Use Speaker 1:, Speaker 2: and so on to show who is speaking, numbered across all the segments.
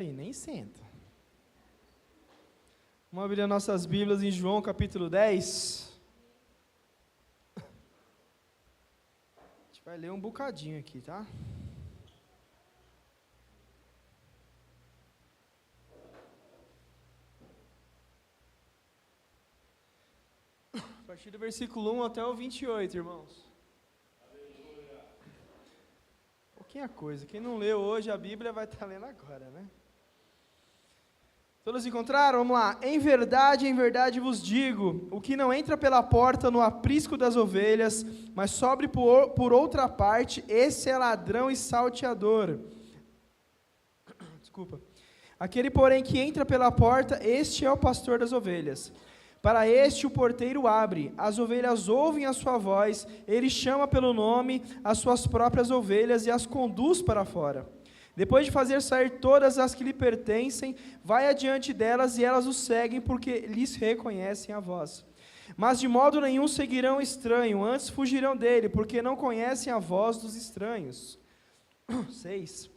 Speaker 1: E nem senta. Vamos abrir as nossas Bíblias em João capítulo 10. A gente vai ler um bocadinho aqui, tá? A partir do versículo 1 até o 28, irmãos. Pouquinha coisa. Quem não leu hoje a Bíblia vai estar lendo agora, né? Todos encontraram? Vamos lá. Em verdade vos digo, o que não entra pela porta no aprisco das ovelhas, mas sobe por outra parte, esse é ladrão e salteador. Desculpa. Aquele, porém, que entra pela porta, este é o pastor das ovelhas. Para este o porteiro abre, as ovelhas ouvem a sua voz, ele chama pelo nome as suas próprias ovelhas e as conduz para fora. Depois de fazer sair todas as que lhe pertencem, vai adiante delas e elas o seguem porque lhes reconhecem a voz. Mas de modo nenhum seguirão o estranho, antes fugirão dele, porque não conhecem a voz dos estranhos. 6.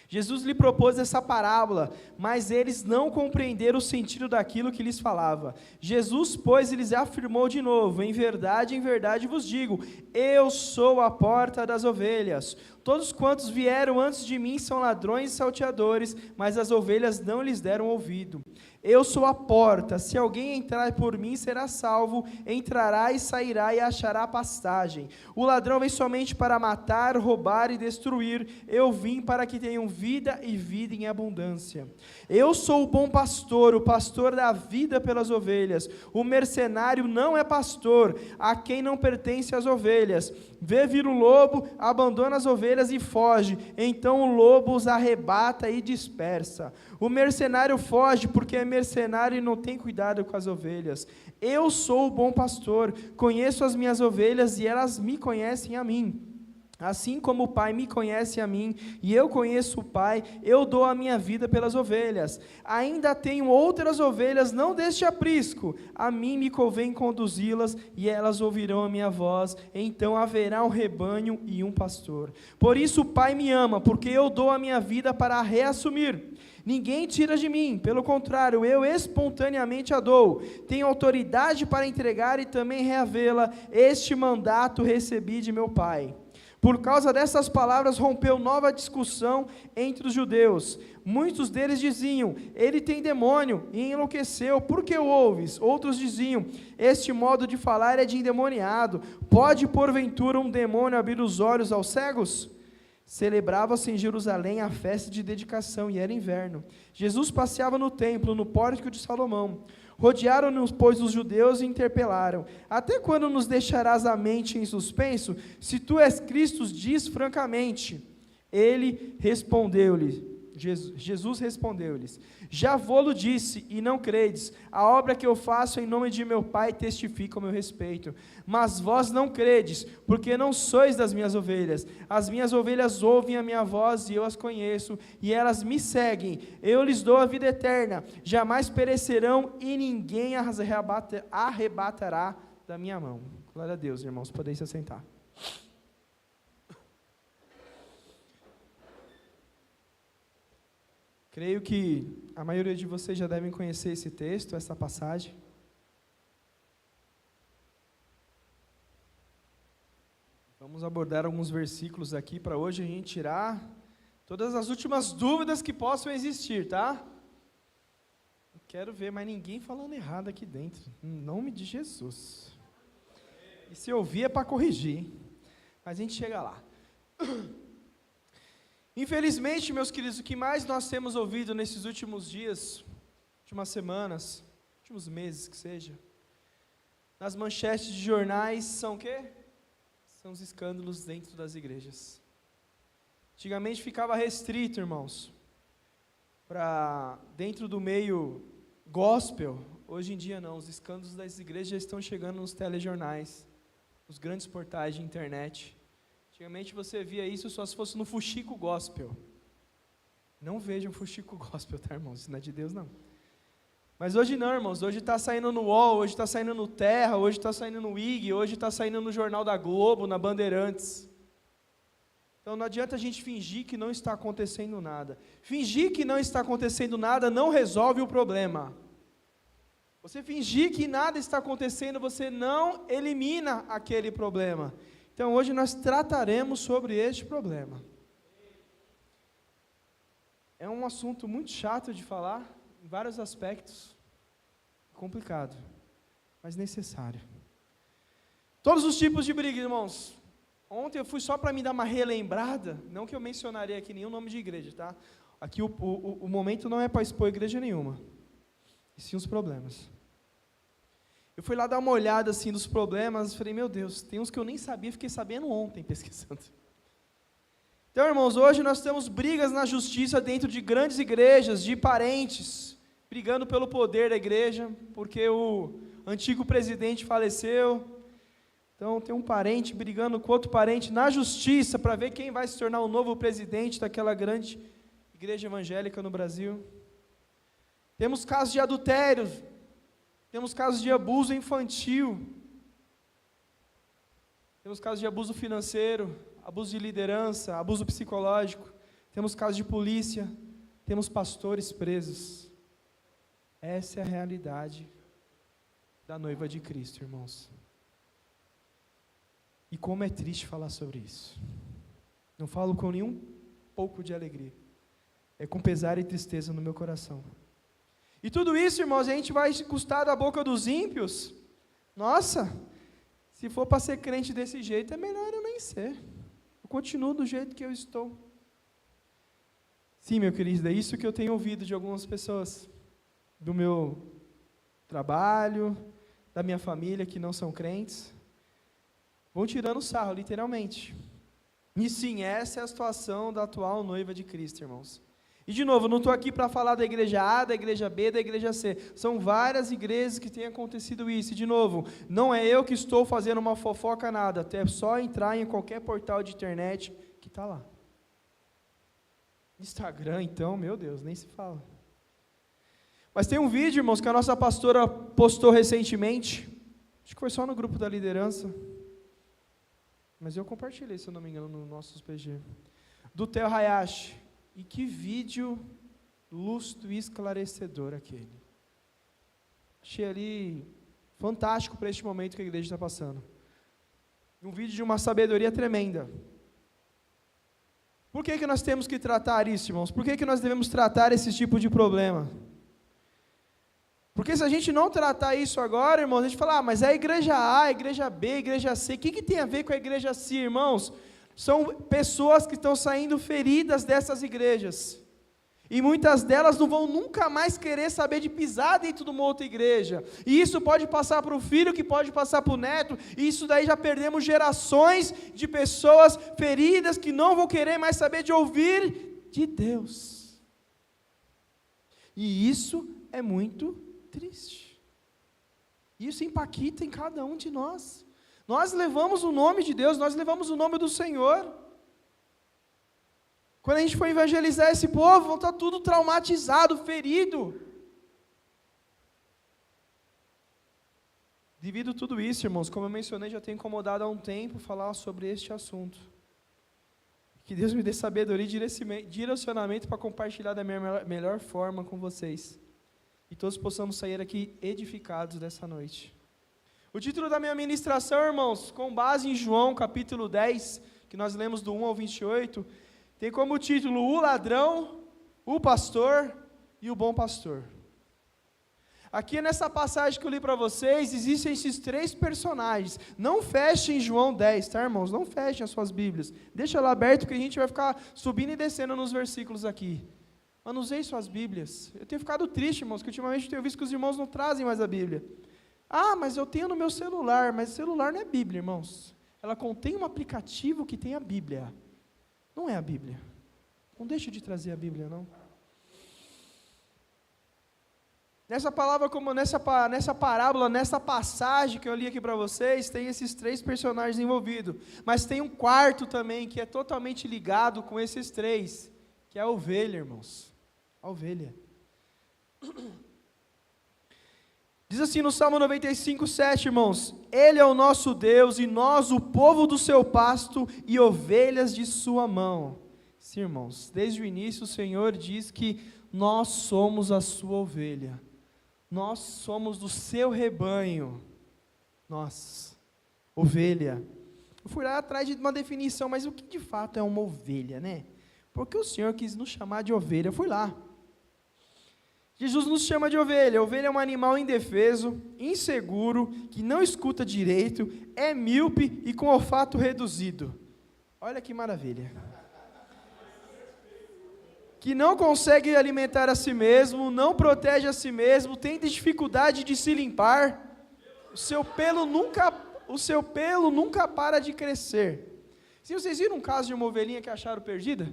Speaker 1: Jesus lhe propôs essa parábola, mas eles não compreenderam o sentido daquilo que lhes falava. Jesus, pois, lhes afirmou de novo, em verdade vos digo, eu sou a porta das ovelhas. Todos quantos vieram antes de mim são ladrões e salteadores, mas as ovelhas não lhes deram ouvido. Eu sou a porta, se alguém entrar por mim será salvo, entrará e sairá e achará pastagem. O ladrão vem somente para matar, roubar e destruir, eu vim para que tenham vida e vida em abundância. Eu sou o bom pastor, o pastor da vida pelas ovelhas. O mercenário não é pastor, a quem não pertence as ovelhas. Vê vir o lobo, abandona as ovelhas e foge, então o lobo os arrebata e dispersa. O mercenário foge porque é mercenário e não tem cuidado com as ovelhas. Eu sou o bom pastor, conheço as minhas ovelhas e elas me conhecem a mim. Assim como o Pai me conhece a mim, e eu conheço o Pai, eu dou a minha vida pelas ovelhas. Ainda tenho outras ovelhas, não deste aprisco. A mim me convém conduzi-las, e elas ouvirão a minha voz. Então haverá um rebanho e um pastor. Por isso o Pai me ama, porque eu dou a minha vida para a reassumir. Ninguém tira de mim, pelo contrário, eu espontaneamente a dou. Tenho autoridade para entregar e também reavê-la. Este mandato recebi de meu Pai. Por causa dessas palavras rompeu nova discussão entre os judeus. Muitos deles diziam, ele tem demônio e enlouqueceu, por que o ouves? Outros diziam, este modo de falar é de endemoniado. Pode porventura um demônio abrir os olhos aos cegos? Celebrava-se em Jerusalém a festa de dedicação e era inverno. Jesus passeava no templo, no pórtico de Salomão. Rodearam-nos, pois, os judeus e interpelaram, até quando nos deixarás a mente em suspenso? Se tu és Cristo, diz francamente. Jesus respondeu-lhes, já vô-lo disse, e não credes, a obra que eu faço em nome de meu Pai testifica o meu respeito, mas vós não credes, porque não sois das minhas ovelhas, as minhas ovelhas ouvem a minha voz e eu as conheço, e elas me seguem, eu lhes dou a vida eterna, jamais perecerão e ninguém as arrebatará da minha mão. Glória a Deus, irmãos, podem se assentar. Creio que a maioria de vocês já devem conhecer esse texto, essa passagem. Vamos abordar alguns versículos aqui para hoje a gente tirar todas as últimas dúvidas que possam existir, tá? Não quero ver mais ninguém falando errado aqui dentro, em nome de Jesus. E se ouvir é para corrigir, hein? Mas a gente chega lá. Infelizmente, meus queridos, o que mais nós temos ouvido nesses últimos dias, últimas semanas, últimos meses que seja, nas manchetes de jornais, são o quê? São os escândalos dentro das igrejas. Antigamente ficava restrito, irmãos, para dentro do meio gospel. Hoje em dia não, os escândalos das igrejas já estão chegando nos telejornais, nos grandes portais de internet. Antigamente você via isso só se fosse no fuxico gospel. Não vejam fuxico gospel, tá, irmãos? Isso não é de Deus, não. Mas hoje não, irmãos. Hoje está saindo no UOL, hoje está saindo no Terra, hoje está saindo no IG, hoje está saindo no Jornal da Globo, na Bandeirantes. Então não adianta a gente fingir que não está acontecendo nada. Fingir que não está acontecendo nada não resolve o problema. Você fingir que nada está acontecendo, você não elimina aquele problema. Então hoje nós trataremos sobre este problema. É um assunto muito chato de falar, em vários aspectos, complicado, mas necessário. Todos os tipos de briga, irmãos. Ontem eu fui só para me dar uma relembrada, não que eu mencionarei aqui nenhum nome de igreja, tá? Aqui o momento não é para expor igreja nenhuma, e sim os problemas. Eu fui lá dar uma olhada assim nos problemas, falei, meu Deus, tem uns que eu nem sabia, fiquei sabendo ontem pesquisando. Então, irmãos, hoje nós temos brigas na justiça dentro de grandes igrejas, de parentes, brigando pelo poder da igreja, porque o antigo presidente faleceu. Então, tem um parente brigando com outro parente na justiça, para ver quem vai se tornar o novo presidente daquela grande igreja evangélica no Brasil. Temos casos de adultério, temos casos de abuso infantil, temos casos de abuso financeiro, abuso de liderança, abuso psicológico, temos casos de polícia, temos pastores presos. Essa é a realidade da noiva de Cristo, irmãos. E como é triste falar sobre isso. Não falo com nenhum pouco de alegria. É com pesar e tristeza no meu coração. E tudo isso, irmãos, a gente vai custar da boca dos ímpios. Nossa, se for para ser crente desse jeito, é melhor eu nem ser. Eu continuo do jeito que eu estou. Sim, meu querido, é isso que eu tenho ouvido de algumas pessoas. Do meu trabalho, da minha família, que não são crentes. Vão tirando sarro, literalmente. E sim, essa é a situação da atual noiva de Cristo, irmãos. E de novo, não estou aqui para falar da igreja A, da igreja B, da igreja C. São várias igrejas que tem acontecido isso. E de novo, não é eu que estou fazendo uma fofoca nada. Até só entrar em qualquer portal de internet que está lá. Instagram, então, meu Deus, nem se fala. Mas tem um vídeo, irmãos, que a nossa pastora postou recentemente. Acho que foi só no grupo da liderança. Mas eu compartilhei, se eu não me engano, no nosso PG. Do Theo Hayashi. E que vídeo lúcido e esclarecedor aquele. Achei ali fantástico para este momento que a igreja está passando. Um vídeo de uma sabedoria tremenda. Por que nós temos que tratar isso, irmãos? Por que nós devemos tratar esse tipo de problema? Porque se a gente não tratar isso agora, irmãos, a gente fala, mas é a igreja A, a igreja B, a igreja C. O que tem a ver com a igreja C, irmãos? São pessoas que estão saindo feridas dessas igrejas. E muitas delas não vão nunca mais querer saber de pisar dentro de uma outra igreja. E isso pode passar para o filho, que pode passar para o neto. E isso daí já perdemos gerações de pessoas feridas que não vão querer mais saber de ouvir de Deus. E isso é muito triste. Isso impacta em cada um de nós. Nós levamos o nome de Deus, nós levamos o nome do Senhor. Quando a gente for evangelizar esse povo, vão estar tudo traumatizado, ferido. Devido a tudo isso, irmãos, como eu mencionei, já tenho incomodado há um tempo falar sobre este assunto. Que Deus me dê sabedoria e direcionamento para compartilhar da minha melhor forma com vocês. E todos possamos sair aqui edificados dessa noite. O título da minha ministração, irmãos, com base em João capítulo 10, que nós lemos do 1 ao 28, tem como título o ladrão, o pastor e o bom pastor. Aqui nessa passagem que eu li para vocês, existem esses três personagens. Não fechem João 10, tá, irmãos? Não fechem as suas Bíblias. Deixa ela aberta que a gente vai ficar subindo e descendo nos versículos aqui. Manusei suas Bíblias. Eu tenho ficado triste, irmãos, que ultimamente eu tenho visto que os irmãos não trazem mais a Bíblia. Ah, mas eu tenho no meu celular, mas o celular não é Bíblia, irmãos. Ela contém um aplicativo que tem a Bíblia. Não é a Bíblia. Não deixe de trazer a Bíblia, não. Nessa palavra, como nessa parábola, nessa passagem que eu li aqui para vocês, tem esses três personagens envolvidos. Mas tem um quarto também, que é totalmente ligado com esses três, que é a ovelha, irmãos. A ovelha. Diz assim no Salmo 95, 7, irmãos: Ele é o nosso Deus e nós o povo do seu pasto e ovelhas de sua mão. Sim, irmãos, desde o início o Senhor diz que nós somos a sua ovelha, nós somos do seu rebanho, nós, ovelha. Eu fui lá atrás de uma definição, mas o que de fato é uma ovelha, né? Porque o Senhor quis nos chamar de ovelha, eu fui lá. Jesus nos chama de ovelha. A ovelha é um animal indefeso, inseguro, que não escuta direito, é míope e com olfato reduzido. Olha que maravilha. Que não consegue alimentar a si mesmo, não protege a si mesmo, tem dificuldade de se limpar. O seu pelo nunca para de crescer. Se vocês viram um caso de uma ovelhinha que acharam perdida?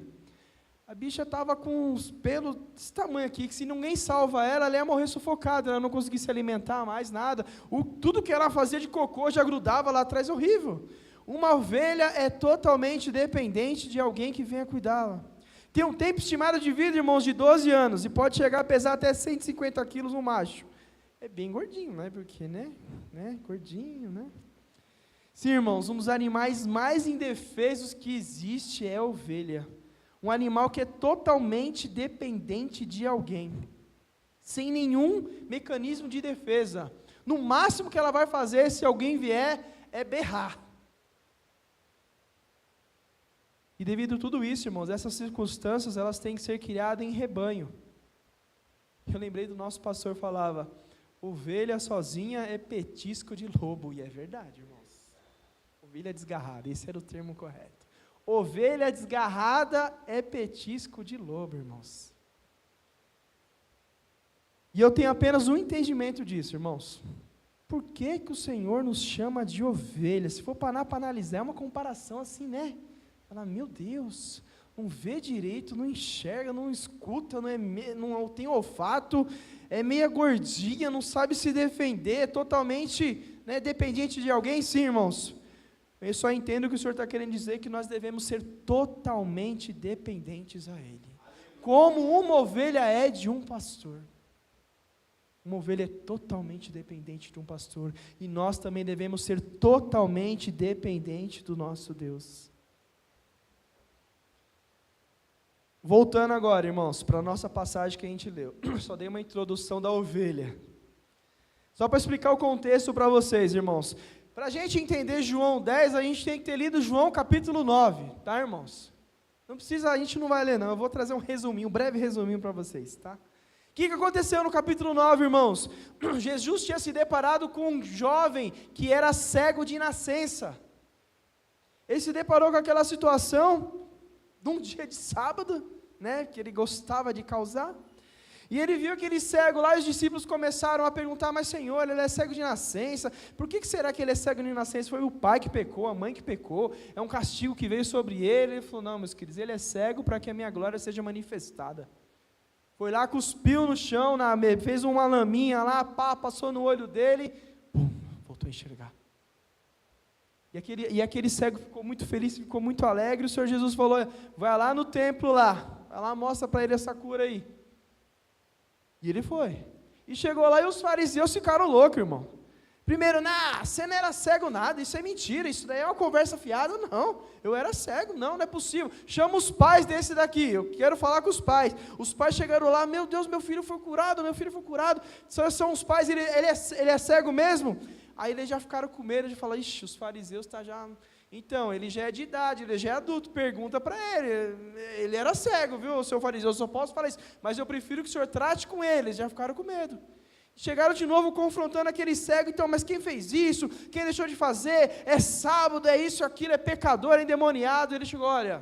Speaker 1: A bicha estava com os pelos desse tamanho aqui, que se ninguém salva ela, ela ia morrer sufocada, ela não conseguia se alimentar mais, nada. Tudo que ela fazia de cocô já grudava lá atrás, horrível. Uma ovelha é totalmente dependente de alguém que venha cuidá-la. Tem um tempo estimado de vida, irmãos, de 12 anos, e pode chegar a pesar até 150 quilos um macho. É bem gordinho, né? Porque, né? Gordinho, né? Sim, irmãos, um dos animais mais indefesos que existe é a ovelha. Um animal que é totalmente dependente de alguém, sem nenhum mecanismo de defesa. No máximo que ela vai fazer, se alguém vier, é berrar. E devido a tudo isso, irmãos, essas circunstâncias, elas têm que ser criadas em rebanho. Eu lembrei do nosso pastor falava, ovelha sozinha é petisco de lobo, e é verdade, irmãos. Ovelha desgarrada, esse era o termo correto. Ovelha desgarrada é petisco de lobo, irmãos. E eu tenho apenas um entendimento disso, irmãos. Por que que o Senhor nos chama de ovelha? Se for parar para analisar, é uma comparação assim, né? Fala, meu Deus, não vê direito, não enxerga, não escuta, não tem olfato, é meia gordinha, não sabe se defender, é totalmente, né, dependente de alguém, sim, irmãos. Eu só entendo que o Senhor está querendo dizer que nós devemos ser totalmente dependentes a Ele. Como uma ovelha é de um pastor. Uma ovelha é totalmente dependente de um pastor. E nós também devemos ser totalmente dependentes do nosso Deus. Voltando agora, irmãos, para a nossa passagem que a gente leu. Só dei uma introdução da ovelha. Só para explicar o contexto para vocês, irmãos. Para a gente entender João 10, a gente tem que ter lido João capítulo 9, tá, irmãos? Não precisa, a gente não vai ler não, eu vou trazer um breve resuminho para vocês, tá? O que aconteceu no capítulo 9, irmãos? Jesus tinha se deparado com um jovem que era cego de nascença. Ele se deparou com aquela situação, num dia de sábado, né, que ele gostava de causar. E ele viu aquele cego lá, e os discípulos começaram a perguntar, mas Senhor, ele é cego de nascença, por que será que ele é cego de nascença? Foi o pai que pecou, a mãe que pecou, é um castigo que veio sobre ele. Ele falou, não, meus queridos, ele é cego para que a minha glória seja manifestada. Foi lá, cuspiu no chão, fez uma laminha lá, passou no olho dele, pum, voltou a enxergar. E aquele cego ficou muito feliz, ficou muito alegre. O Senhor Jesus falou, vai lá no templo lá, vai lá, mostra para ele essa cura aí. E ele foi. E chegou lá e os fariseus ficaram loucos, irmão. Primeiro, você não era cego nada, isso é mentira, isso daí é uma conversa fiada. Não, eu era cego, não é possível. Chama os pais desse daqui, eu quero falar com os pais. Os pais chegaram lá, meu Deus, meu filho foi curado. São os pais, ele é cego mesmo? Aí eles já ficaram com medo de falar, ixi, os fariseus estão já... Então, ele já é de idade, ele já é adulto, pergunta para ele era cego, viu, seu fariseu, eu só posso falar isso, mas eu prefiro que o senhor trate com ele. Eles já ficaram com medo. Chegaram de novo confrontando aquele cego, então, mas quem fez isso? Quem deixou de fazer? É sábado, é isso, aquilo, é pecador, é endemoniado. Ele chegou, olha,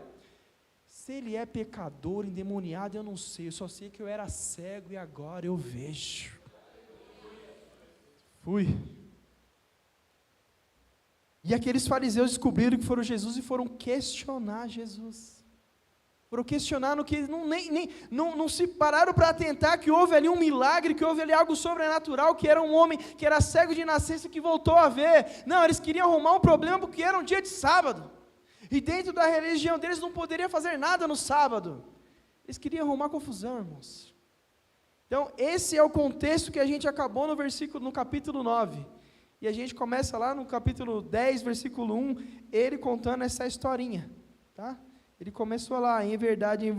Speaker 1: se ele é pecador, endemoniado, eu não sei, eu só sei que eu era cego e agora eu vejo. Fui. E aqueles fariseus descobriram que foram Jesus e foram questionar Jesus. Foram questionar no que não se pararam para atentar que houve ali um milagre, que houve ali algo sobrenatural, que era um homem que era cego de nascença que voltou a ver. Não, eles queriam arrumar um problema porque era um dia de sábado. E dentro da religião deles não poderia fazer nada no sábado. Eles queriam arrumar confusão, irmãos. Então, esse é o contexto que a gente acabou no capítulo 9. E a gente começa lá no capítulo 10, versículo 1, ele contando essa historinha, tá? Ele começou lá, em verdade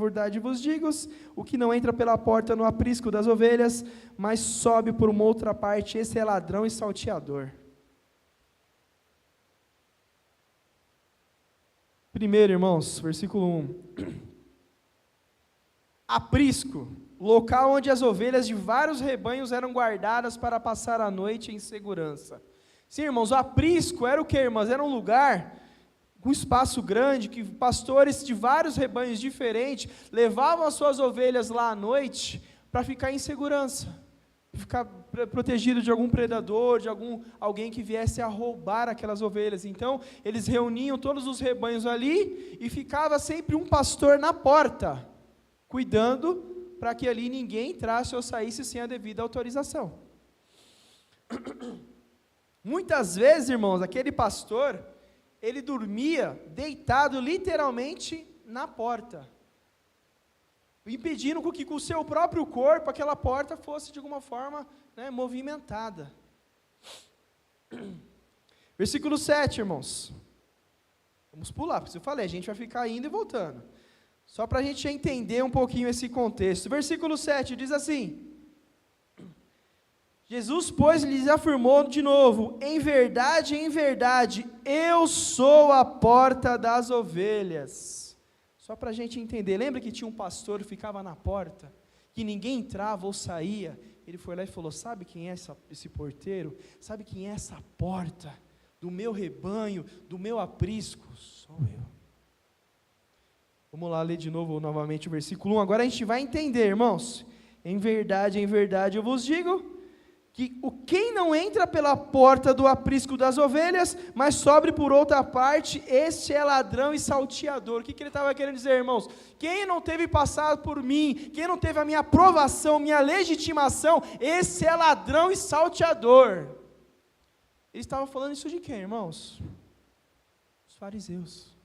Speaker 1: vos digo, o que não entra pela porta no aprisco das ovelhas, mas sobe por uma outra parte, esse é ladrão e salteador. Primeiro, irmãos, versículo 1. Aprisco, local onde as ovelhas de vários rebanhos eram guardadas para passar a noite em segurança. Sim, irmãos, o aprisco era o que, irmãos? Era um lugar um espaço grande, que pastores de vários rebanhos diferentes levavam as suas ovelhas lá à noite para ficar em segurança, ficar protegido de algum predador, de alguém que viesse a roubar aquelas ovelhas. Então, eles reuniam todos os rebanhos ali e ficava sempre um pastor na porta, cuidando para que ali ninguém entrasse ou saísse sem a devida autorização. Muitas vezes, irmãos, aquele pastor, ele dormia deitado literalmente na porta, impedindo que com o seu próprio corpo aquela porta fosse de alguma forma, movimentada. Versículo 7, irmãos. Vamos pular, porque eu falei, a gente vai ficar indo e voltando. Só para a gente entender um pouquinho esse contexto. Versículo 7 diz assim: Jesus, pois, lhes afirmou de novo, em verdade, eu sou a porta das ovelhas. Só para a gente entender, lembra que tinha um pastor que ficava na porta, que ninguém entrava ou saía? Ele foi lá e falou, sabe quem é esse porteiro? Sabe quem é essa porta do meu rebanho, do meu aprisco? Sou eu. Vamos lá ler de novo, novamente o versículo 1, agora a gente vai entender, irmãos. Em verdade, eu vos digo, que quem não entra pela porta do aprisco das ovelhas, mas sobe por outra parte, este é ladrão e salteador. O que ele estava querendo dizer, irmãos? Quem não teve passado por mim, quem não teve a minha aprovação, minha legitimação, esse é ladrão e salteador. Ele estava falando isso de quem, irmãos? Os fariseus.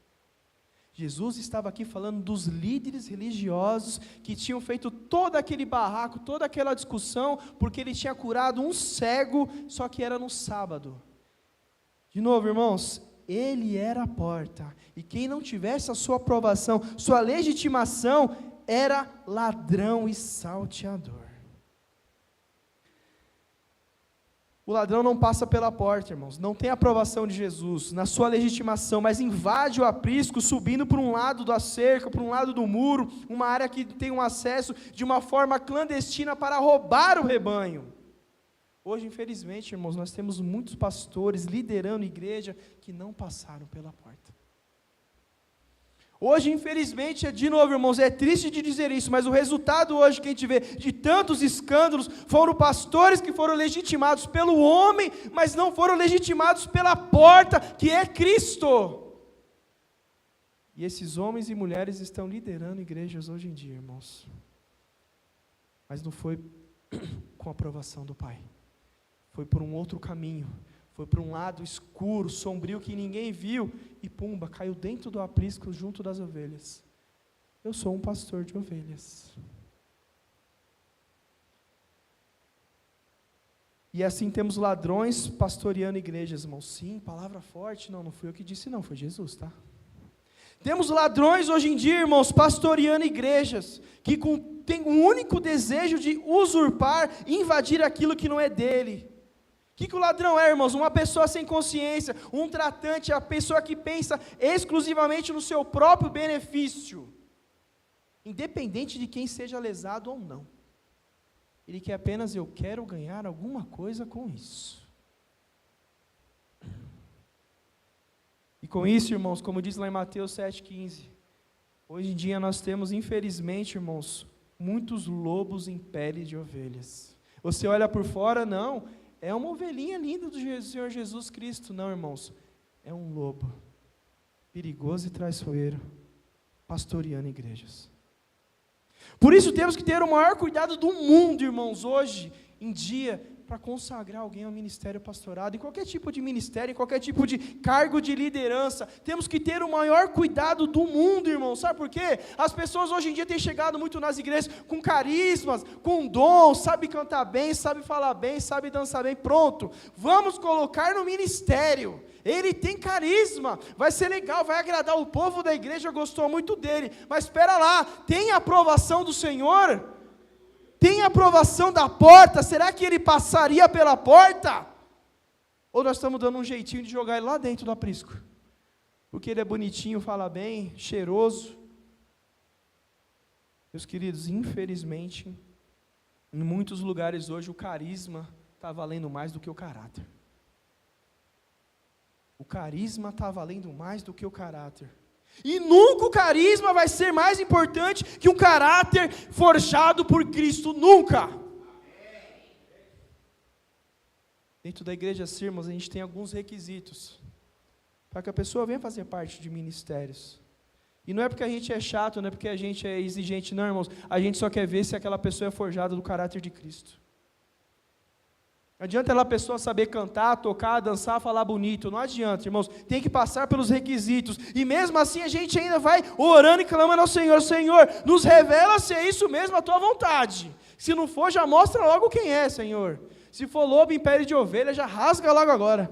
Speaker 1: Jesus estava aqui falando dos líderes religiosos que tinham feito todo aquele barraco, toda aquela discussão, porque ele tinha curado um cego, só que era no sábado. De novo, irmãos, ele era a porta, e quem não tivesse a sua aprovação, sua legitimação, era ladrão e salteador. O ladrão não passa pela porta, irmãos, não tem aprovação de Jesus, na sua legitimação, mas invade o aprisco, subindo por um lado da cerca, por um lado do muro, uma área que tem um acesso de uma forma clandestina para roubar o rebanho. Hoje, infelizmente, irmãos, nós temos muitos pastores liderando igreja que não passaram pela porta. Hoje, infelizmente, de novo, irmãos, é triste de dizer isso, mas o resultado hoje que a gente vê de tantos escândalos, foram pastores que foram legitimados pelo homem, mas não foram legitimados pela porta, que é Cristo. E esses homens e mulheres estão liderando igrejas hoje em dia, irmãos. Mas não foi com a aprovação do Pai, foi por um outro caminho, foi para um lado escuro, sombrio, que ninguém viu, e pumba, caiu dentro do aprisco, junto das ovelhas. Eu sou um pastor de ovelhas. E assim temos ladrões pastoreando igrejas, irmãos. Sim, palavra forte, não fui eu que disse não, foi Jesus, tá? Temos ladrões hoje em dia, irmãos, pastoreando igrejas, que tem um único desejo de usurpar, invadir aquilo que não é dele. O que o ladrão é, irmãos? Uma pessoa sem consciência, um tratante, a pessoa que pensa exclusivamente no seu próprio benefício, independente de quem seja lesado ou não. Ele quer apenas, eu quero ganhar alguma coisa com isso. E com isso, irmãos, como diz lá em Mateus 7,15, hoje em dia nós temos, infelizmente, irmãos, muitos lobos em pele de ovelhas. Você olha por fora, não, é uma ovelhinha linda do Senhor Jesus Cristo. Não, irmãos, é um lobo, perigoso e traiçoeiro, pastoreando igrejas. Por isso temos que ter o maior cuidado do mundo, irmãos, hoje em dia, para consagrar alguém ao ministério pastorado, em qualquer tipo de ministério, em qualquer tipo de cargo de liderança. Temos que ter o maior cuidado do mundo, irmão. Sabe por quê? As pessoas hoje em dia têm chegado muito nas igrejas com carismas, com dons, sabe cantar bem, sabe falar bem, sabe dançar bem, pronto. Vamos colocar no ministério. Ele tem carisma, vai ser legal, vai agradar o povo da igreja, gostou muito dele. Mas espera lá, tem a aprovação do Senhor? Tem a aprovação da porta? Será que ele passaria pela porta? Ou nós estamos dando um jeitinho de jogar ele lá dentro do aprisco? Porque ele é bonitinho, fala bem, cheiroso. Meus queridos, infelizmente, em muitos lugares hoje o carisma está valendo mais do que o caráter. O carisma está valendo mais do que o caráter. E nunca o carisma vai ser mais importante que um caráter forjado por Cristo, nunca. Dentro da igreja Sirmos, a gente tem alguns requisitos para que a pessoa venha fazer parte de ministérios. E não é porque a gente é chato, não é porque a gente é exigente, não, irmãos. A gente só quer ver se aquela pessoa é forjada do caráter de Cristo. Não adianta a pessoa saber cantar, tocar, dançar, falar bonito. Não adianta, irmãos. Tem que passar pelos requisitos. E mesmo assim a gente ainda vai orando e clamando ao Senhor. Senhor, nos revela se é isso mesmo a tua vontade. Se não for, já mostra logo quem é, Senhor. Se for lobo em pele de ovelha, já rasga logo agora.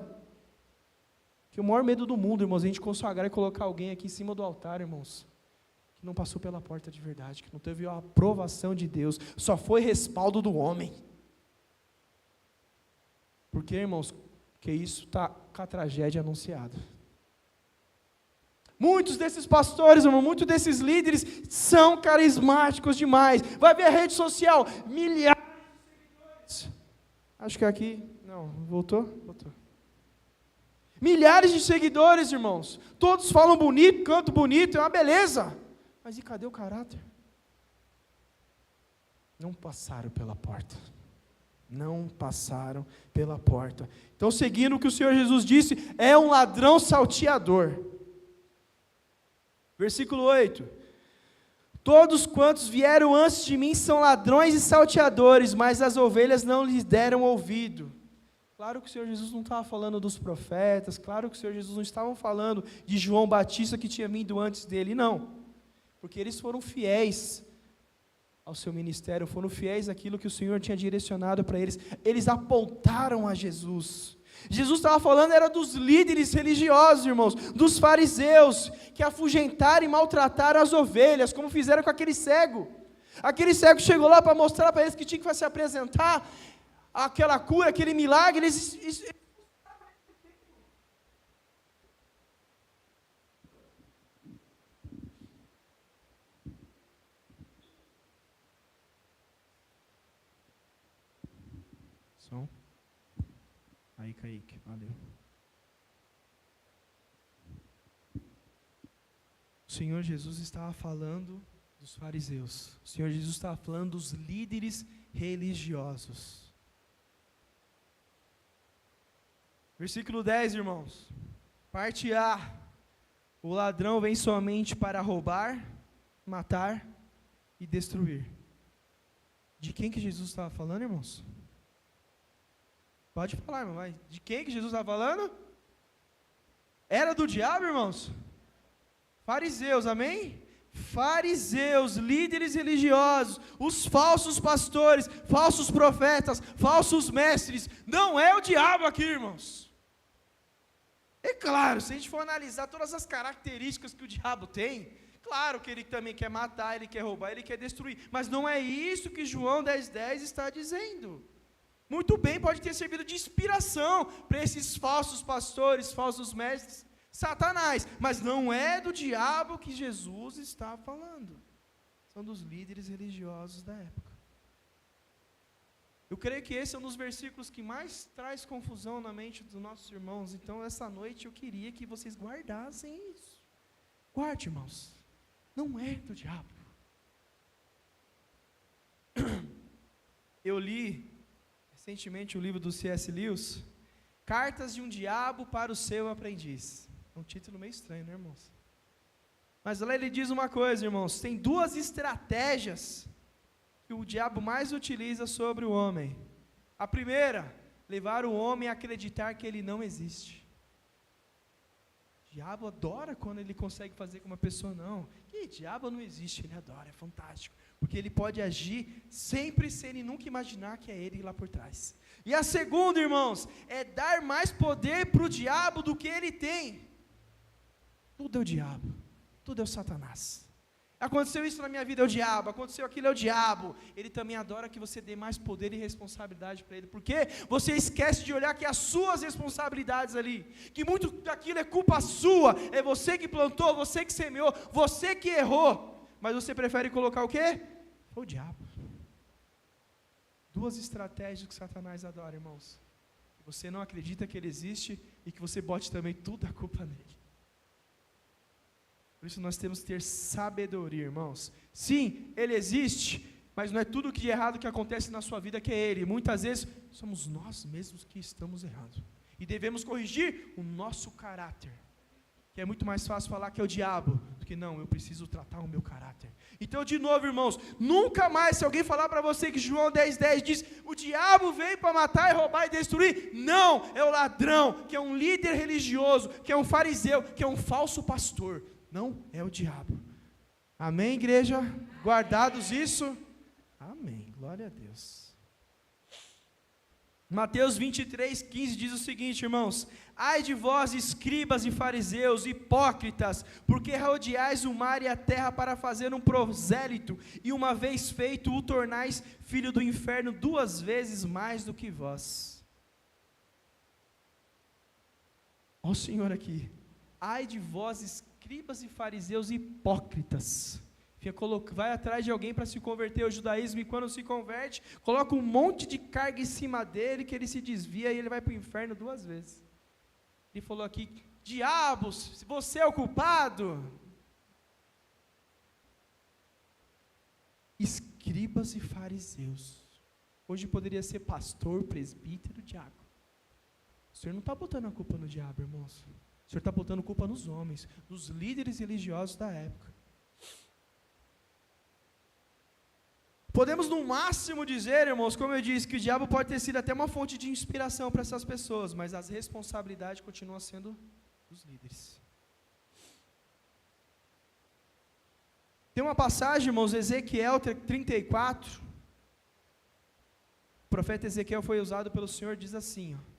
Speaker 1: Que o maior medo do mundo, irmãos, é a gente consagrar e colocar alguém aqui em cima do altar, irmãos, que não passou pela porta de verdade, que não teve a aprovação de Deus, só foi respaldo do homem. Porque, irmãos, que isso está com a tragédia anunciada. Muitos desses pastores, irmão, muitos desses líderes são carismáticos demais. Vai ver a rede social, milhares de seguidores. Acho que aqui, não, voltou? Voltou. Milhares de seguidores, irmãos. Todos falam bonito, cantam bonito, é uma beleza. Mas e cadê o caráter? Não passaram pela porta. Não passaram pela porta. Então, seguindo o que o Senhor Jesus disse, é um ladrão salteador. Versículo 8. Todos quantos vieram antes de mim são ladrões e salteadores, mas as ovelhas não lhes deram ouvido. Claro que o Senhor Jesus não estava falando dos profetas, claro que o Senhor Jesus não estava falando de João Batista que tinha vindo antes dele, não. Porque eles foram fiéis ao seu ministério, foram fiéis àquilo que o Senhor tinha direcionado para eles. Eles apontaram a Jesus. Jesus estava falando, era dos líderes religiosos, irmãos, dos fariseus, que afugentaram e maltrataram as ovelhas, como fizeram com aquele cego. Aquele cego chegou lá para mostrar para eles que tinha que se apresentar, aquela cura, aquele milagre, Aí, Kaique, valeu. O Senhor Jesus estava falando dos fariseus. O Senhor Jesus estava falando dos líderes religiosos. Versículo 10, irmãos. Parte A. O ladrão vem somente para roubar, matar e destruir. De quem que Jesus estava falando, irmãos? Pode falar, irmão, vai. De quem que Jesus estava falando? Era do diabo, irmãos? Fariseus, amém? Fariseus, líderes religiosos, os falsos pastores, falsos profetas, falsos mestres. Não é o diabo aqui, irmãos. É claro, se a gente for analisar todas as características que o diabo tem, claro que ele também quer matar, ele quer roubar, ele quer destruir. Mas não é isso que João 10,10 está dizendo. Muito bem, pode ter servido de inspiração para esses falsos pastores, falsos mestres, Satanás, mas não é do diabo que Jesus está falando, são dos líderes religiosos da época. Eu creio que esse é um dos versículos que mais traz confusão na mente dos nossos irmãos, então essa noite eu queria que vocês guardassem isso. Guarde, irmãos, não é do diabo. Eu li recentemente o livro do C.S. Lewis, Cartas de um Diabo para o Seu Aprendiz. É um título meio estranho, né, irmãos? Mas lá ele diz uma coisa, irmãos, tem duas estratégias que o diabo mais utiliza sobre o homem. A primeira, levar o homem a acreditar que ele não existe. O diabo adora quando ele consegue fazer com uma pessoa, não, que diabo não existe, ele adora, é fantástico, porque ele pode agir sempre sem ele nunca imaginar que é ele lá por trás. E a segunda, irmãos, é dar mais poder para o diabo do que ele tem. Tudo é o diabo, tudo é o Satanás. Aconteceu isso na minha vida, é o diabo. Aconteceu aquilo, é o diabo. Ele também adora que você dê mais poder e responsabilidade para ele. Porque você esquece de olhar que as suas responsabilidades ali, que muito daquilo é culpa sua, é você que plantou, você que semeou, você que errou. Mas você prefere colocar o quê? O diabo. Duas estratégias que Satanás adora, irmãos. Que você não acredita que ele existe e que você bote também tudo a culpa nele. Por isso nós temos que ter sabedoria, irmãos. Sim, ele existe, mas não é tudo que de errado que acontece na sua vida que é ele. Muitas vezes somos nós mesmos que estamos errando. E devemos corrigir o nosso caráter. Que é muito mais fácil falar que é o diabo, do que não, eu preciso tratar o meu caráter. Então, de novo, irmãos, nunca mais, se alguém falar para você que João 10,10 diz, o diabo veio para matar e roubar e destruir, não, é o ladrão, que é um líder religioso, que é um fariseu, que é um falso pastor. Não é o diabo. Amém, igreja? Guardados isso? Amém, glória a Deus. Mateus 23:15 diz o seguinte, irmãos: ai de vós, escribas e fariseus, hipócritas, porque rodeais o mar e a terra para fazer um prosélito, e uma vez feito o tornais filho do inferno 2 vezes mais do que vós. Olha o Senhor aqui. Ai de vós, escribas e fariseus hipócritas. Vai atrás de alguém para se converter ao judaísmo, e quando se converte, coloca um monte de carga em cima dele, que ele se desvia e ele vai para o inferno 2 vezes. Ele falou aqui, diabos, você é o culpado. Escribas e fariseus. Hoje poderia ser pastor, presbítero, diácono. O Senhor não está botando a culpa no diabo, irmãos. O Senhor está botando culpa nos homens, nos líderes religiosos da época. Podemos no máximo dizer, irmãos, como eu disse, que o diabo pode ter sido até uma fonte de inspiração para essas pessoas, mas as responsabilidades continuam sendo dos líderes. Tem uma passagem, irmãos, Ezequiel 34, o profeta Ezequiel foi usado pelo Senhor, diz assim, ó: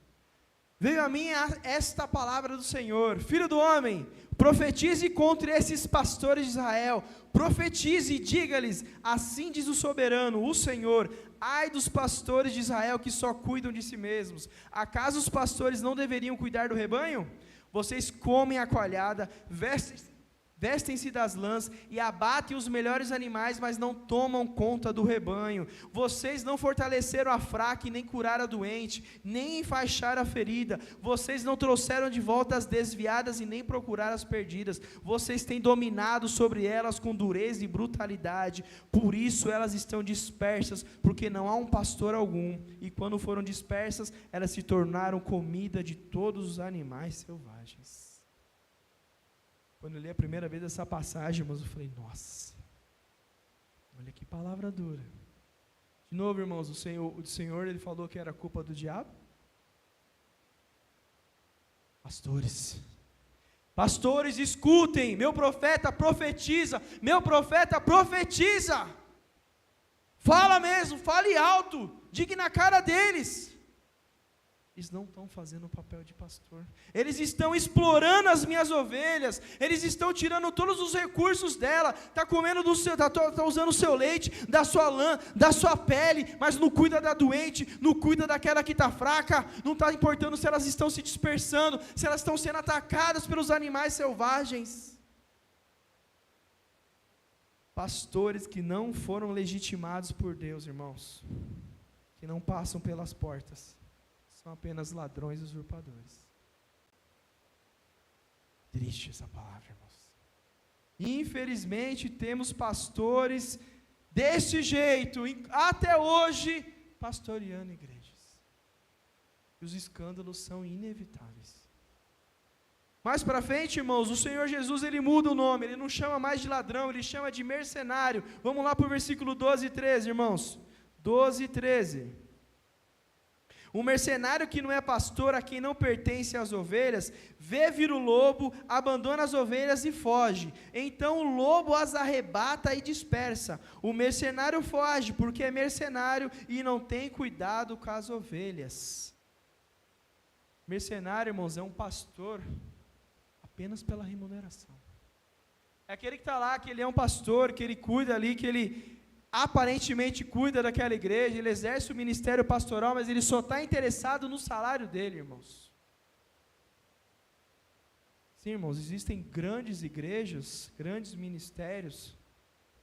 Speaker 1: veio a mim esta palavra do Senhor, filho do homem, profetize contra esses pastores de Israel, profetize e diga-lhes, assim diz o soberano, o Senhor, ai dos pastores de Israel que só cuidam de si mesmos, acaso os pastores não deveriam cuidar do rebanho? Vocês comem a coalhada, vestem-se das lãs e abatem os melhores animais, mas não tomam conta do rebanho. Vocês não fortaleceram a fraca e nem curaram a doente, nem enfaixaram a ferida. Vocês não trouxeram de volta as desviadas e nem procuraram as perdidas. Vocês têm dominado sobre elas com dureza e brutalidade. Por isso elas estão dispersas, porque não há um pastor algum. E quando foram dispersas, elas se tornaram comida de todos os animais selvagens. Quando eu li a primeira vez essa passagem, irmãos, eu falei, nossa, olha que palavra dura. De novo, irmãos, o Senhor ele falou que era culpa do diabo. Pastores, escutem, meu profeta profetiza, fala mesmo, fale alto, diga na cara deles. Eles não estão fazendo o papel de pastor, eles estão explorando as minhas ovelhas, eles estão tirando todos os recursos dela, está comendo está usando o seu leite, da sua lã, da sua pele, mas não cuida da doente, não cuida daquela que está fraca, não está importando se elas estão se dispersando, se elas estão sendo atacadas pelos animais selvagens. Pastores que não foram legitimados por Deus, irmãos, que não passam pelas portas, são apenas ladrões e usurpadores. Triste essa palavra, irmãos. Infelizmente temos pastores desse jeito, até hoje, pastoreando igrejas. E os escândalos são inevitáveis. Mais para frente, irmãos, o Senhor Jesus, ele muda o nome, ele não chama mais de ladrão, ele chama de mercenário. Vamos lá para o versículo 12 e 13, irmãos. 12 e 13. O mercenário que não é pastor, a quem não pertence às ovelhas, vê vir o lobo, abandona as ovelhas e foge. Então o lobo as arrebata e dispersa. O mercenário foge porque é mercenário e não tem cuidado com as ovelhas. Mercenário, irmãos, é um pastor apenas pela remuneração. É aquele que está lá, que ele é um pastor, que ele cuida ali, que ele aparentemente cuida daquela igreja, ele exerce o ministério pastoral, mas ele só está interessado no salário dele, irmãos. Sim, irmãos, existem grandes igrejas, grandes ministérios,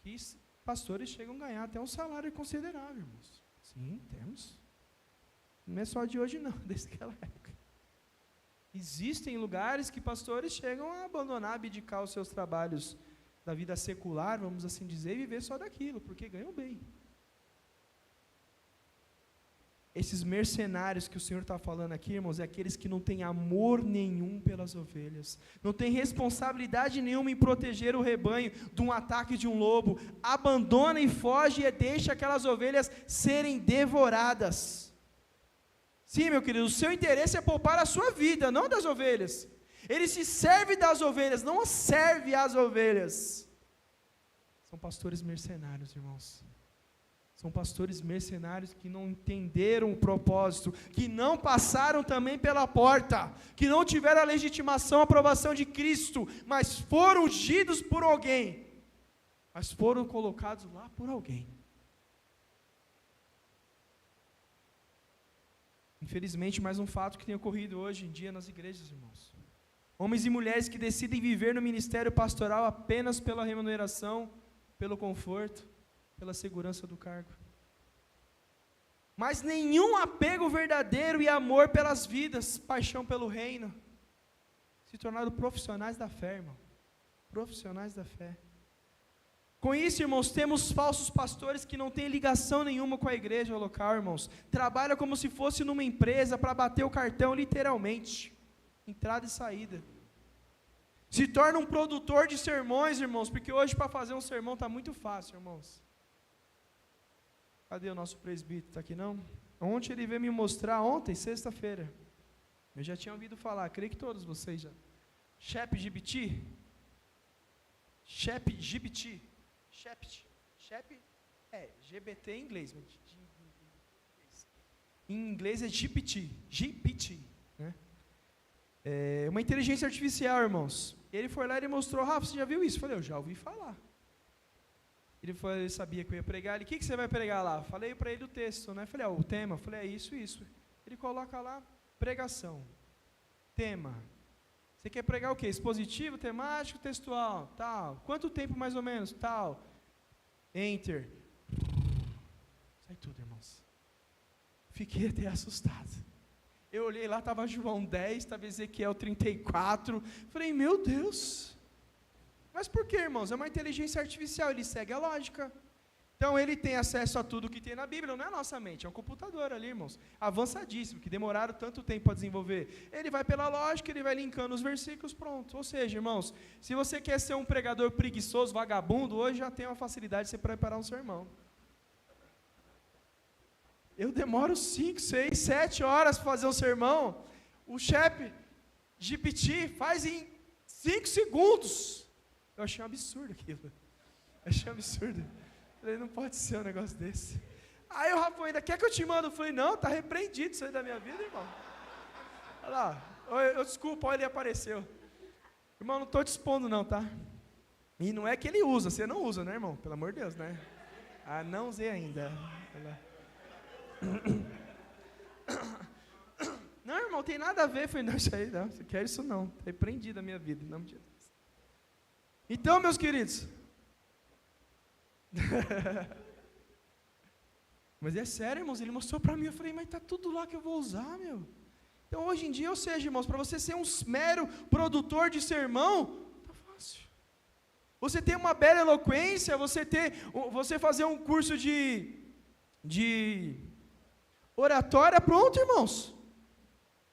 Speaker 1: que pastores chegam a ganhar até um salário considerável, irmãos. Sim, temos. Não é só de hoje não, desde aquela época. Existem lugares que pastores chegam a abandonar, abdicar os seus trabalhos da vida secular, vamos assim dizer, e viver só daquilo, porque ganham bem. Esses mercenários que o Senhor está falando aqui, irmãos, é aqueles que não têm amor nenhum pelas ovelhas, não têm responsabilidade nenhuma em proteger o rebanho de um ataque de um lobo, abandona e foge e deixa aquelas ovelhas serem devoradas. Sim, meu querido, o seu interesse é poupar a sua vida, não das ovelhas. Ele se serve das ovelhas, não serve às ovelhas. São pastores mercenários, irmãos. São pastores mercenários que não entenderam o propósito, que não passaram também pela porta, que não tiveram a legitimação, a aprovação de Cristo, mas foram ungidos por alguém, mas foram colocados lá por alguém. Infelizmente, mais um fato que tem ocorrido hoje em dia nas igrejas, irmãos. Homens e mulheres que decidem viver no ministério pastoral apenas pela remuneração, pelo conforto, pela segurança do cargo. Mas nenhum apego verdadeiro e amor pelas vidas, paixão pelo reino. Se tornaram profissionais da fé, irmão. Profissionais da fé. Com isso, irmãos, temos falsos pastores que não têm ligação nenhuma com a igreja local, irmãos. Trabalham como se fosse numa empresa para bater o cartão, literalmente. Entrada e saída. Se torna um produtor de sermões, irmãos, porque hoje para fazer um sermão está muito fácil, irmãos. Cadê o nosso presbítero? Está aqui não? Ontem ele veio me mostrar, ontem, sexta-feira. Eu já tinha ouvido falar, creio que todos vocês já. ChatGPT? ChatGPT. GBT em inglês. Em inglês é GPT, né? É uma inteligência artificial, irmãos. Ele foi lá e mostrou, Rafa, você já viu isso? Eu falei, eu já ouvi falar. Ele sabia que eu ia pregar, ele, o que você vai pregar lá? Falei para ele o texto, né? Falei, o tema, falei, é isso. Ele coloca lá, pregação, tema. Você quer pregar o quê? Expositivo, temático, textual, tal. Quanto tempo mais ou menos? Tal. Enter. Sai tudo, irmãos. Fiquei até assustado. Eu olhei lá, estava João 10, estava Ezequiel 34. Falei, meu Deus. Mas por que, irmãos? É uma inteligência artificial, ele segue a lógica. Então ele tem acesso a tudo que tem na Bíblia, não é a nossa mente, é um computador ali, irmãos, avançadíssimo, que demoraram tanto tempo para desenvolver. Ele vai pela lógica, ele vai linkando os versículos, pronto. Ou seja, irmãos, se você quer ser um pregador preguiçoso, vagabundo, hoje já tem uma facilidade de você preparar um sermão. Eu demoro 5, 6, 7 horas para fazer um sermão, o ChatGPT faz em 5 segundos. Eu achei um absurdo aquilo. Achei um absurdo. Falei, não pode ser um negócio desse. Aí o Rafa ainda, quer que eu te mando? Eu falei, não, está repreendido isso aí da minha vida, irmão. Olha lá, desculpa, olha, ele apareceu. Irmão, não estou te expondo não, tá? E não é que ele usa, você não usa, né, irmão? Pelo amor de Deus, né? Ah, não usei ainda. Não, irmão, tem nada a ver. Eu falei, não, isso aí não, você quer isso não. Está repreendido a minha vida, em nome de Jesus. Então, meus queridos, mas é sério, irmãos, ele mostrou para mim, eu falei, mas está tudo lá que eu vou usar, meu. Então hoje em dia, ou seja, irmãos, para você ser um mero produtor de sermão, está fácil. Você ter uma bela eloquência, você fazer um curso de oratória, pronto, irmãos,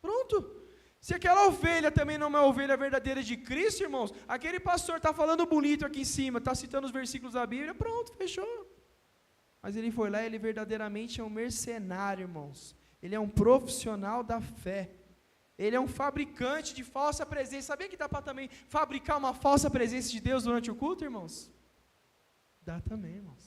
Speaker 1: pronto. Se aquela ovelha também não é uma ovelha verdadeira de Cristo, irmãos, aquele pastor está falando bonito aqui em cima, está citando os versículos da Bíblia, pronto, fechou. Mas ele foi lá, ele verdadeiramente é um mercenário, irmãos. Ele é um profissional da fé. Ele é um fabricante de falsa presença. Sabia que dá para também fabricar uma falsa presença de Deus durante o culto, irmãos? Dá também, irmãos.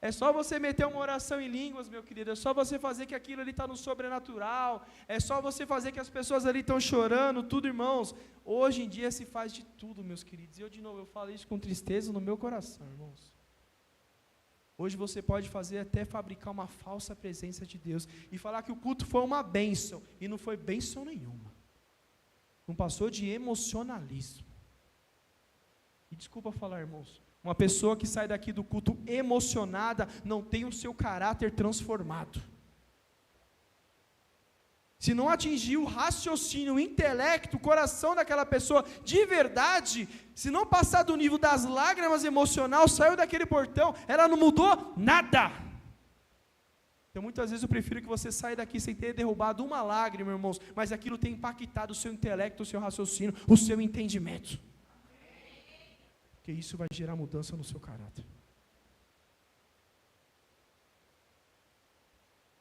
Speaker 1: É só você meter uma oração em línguas, meu querido. É só você fazer que aquilo ali está no sobrenatural. É só você fazer que as pessoas ali estão chorando, tudo, irmãos. Hoje em dia se faz de tudo, meus queridos. E eu, de novo, eu falo isso com tristeza no meu coração, irmãos. Hoje você pode fazer até fabricar uma falsa presença de Deus e falar que o culto foi uma bênção, e não foi bênção nenhuma. Não passou de emocionalismo. E desculpa falar, irmãos, uma pessoa que sai daqui do culto emocionada não tem o seu caráter transformado. Se não atingir o raciocínio, o intelecto, o coração daquela pessoa de verdade, se não passar do nível das lágrimas emocional, saiu daquele portão, ela não mudou nada. Então muitas vezes eu prefiro que você saia daqui sem ter derrubado uma lágrima, irmãos, mas aquilo tem impactado o seu intelecto, o seu raciocínio, o seu entendimento. Porque isso vai gerar mudança no seu caráter.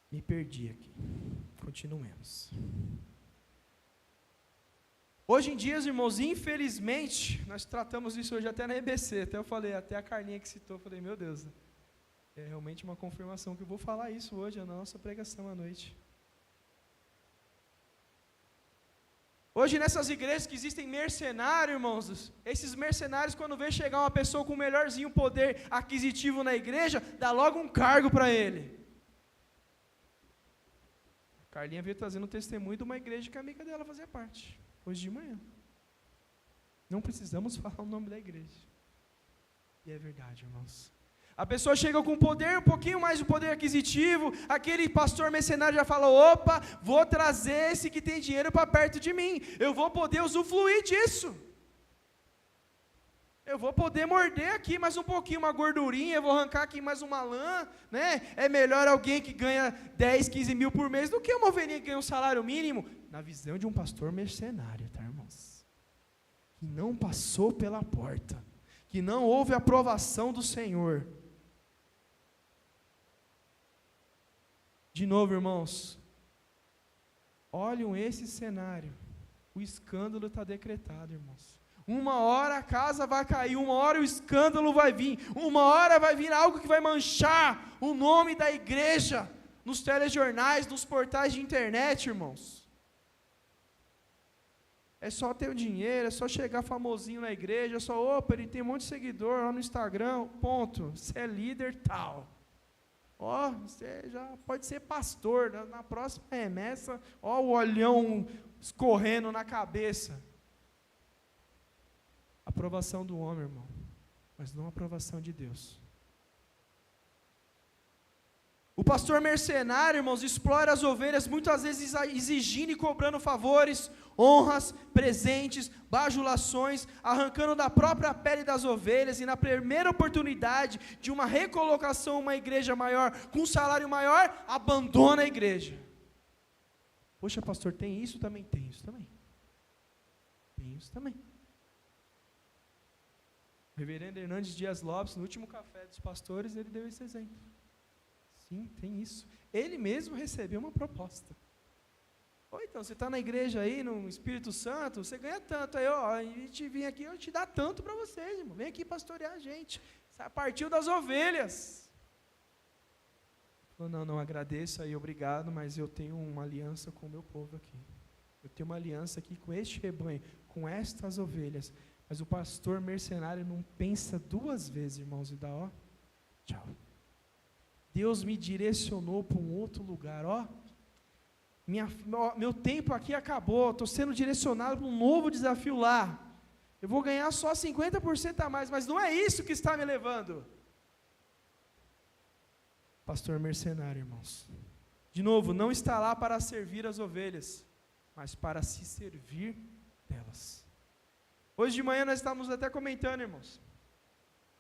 Speaker 1: Me perdi aqui. Continuemos. Hoje em dia, irmãos, infelizmente, nós tratamos isso hoje até na EBC, até eu falei, até a Carlinha que citou, eu falei, meu Deus, é realmente uma confirmação que eu vou falar isso hoje, na nossa pregação à noite. Hoje nessas igrejas que existem mercenários, irmãos, esses mercenários, quando vê chegar uma pessoa com o melhorzinho poder aquisitivo na igreja, dá logo um cargo para ele. Carlinha veio trazendo um testemunho de uma igreja que a amiga dela fazia parte, hoje de manhã. Não precisamos falar o nome da igreja. E é verdade, irmãos. A pessoa chega com poder, um pouquinho mais de poder aquisitivo, aquele pastor mercenário já fala, opa, vou trazer esse que tem dinheiro para perto de mim, eu vou poder usufruir disso. Eu vou poder morder aqui mais um pouquinho, uma gordurinha, eu vou arrancar aqui mais uma lã, né? É melhor alguém que ganha 10, 15 mil por mês do que uma ovelhinha que ganha um salário mínimo. Na visão de um pastor mercenário, tá, irmãos? Que não passou pela porta, que não houve aprovação do Senhor. De novo, irmãos, olhem esse cenário, o escândalo está decretado, irmãos. Uma hora a casa vai cair, uma hora o escândalo vai vir, uma hora vai vir algo que vai manchar o nome da igreja, nos telejornais, nos portais de internet, irmãos. É só ter o dinheiro, é só chegar famosinho na igreja, é só, opa, ele tem um monte de seguidor lá no Instagram, ponto, você é líder tal. Ó, você já pode ser pastor, na próxima remessa, ó o olhão escorrendo na cabeça. Aprovação do homem, irmão, mas não aprovação de Deus. O pastor mercenário, irmãos, explora as ovelhas, muitas vezes exigindo e cobrando favores, honras, presentes, bajulações, arrancando da própria pele das ovelhas, e na primeira oportunidade de uma recolocação a uma igreja maior, com um salário maior, abandona a igreja. Poxa, pastor, tem isso? Também tem isso também. Tem isso também. O reverendo Hernandes Dias Lopes, no último café dos pastores, ele deu esse exemplo. Sim, tem isso. Ele mesmo recebeu uma proposta. Ou então, você está na igreja aí, no Espírito Santo, você ganha tanto, aí, ó, a gente vem aqui, eu te dar tanto para vocês, irmão. Vem aqui pastorear a gente. Partiu das ovelhas. Falou, não, agradeço aí, obrigado, mas eu tenho uma aliança com o meu povo aqui. Eu tenho uma aliança aqui com este rebanho, com estas ovelhas. Mas o pastor mercenário não pensa duas vezes, irmãos, e dá, ó, tchau. Deus me direcionou para um outro lugar, ó. Meu tempo aqui acabou, estou sendo direcionado para um novo desafio lá. Eu vou ganhar só 50% a mais, mas não é isso que está me levando. Pastor mercenário, irmãos. De novo, não está lá para servir as ovelhas, mas para se servir delas. Hoje de manhã nós estávamos até comentando, irmãos.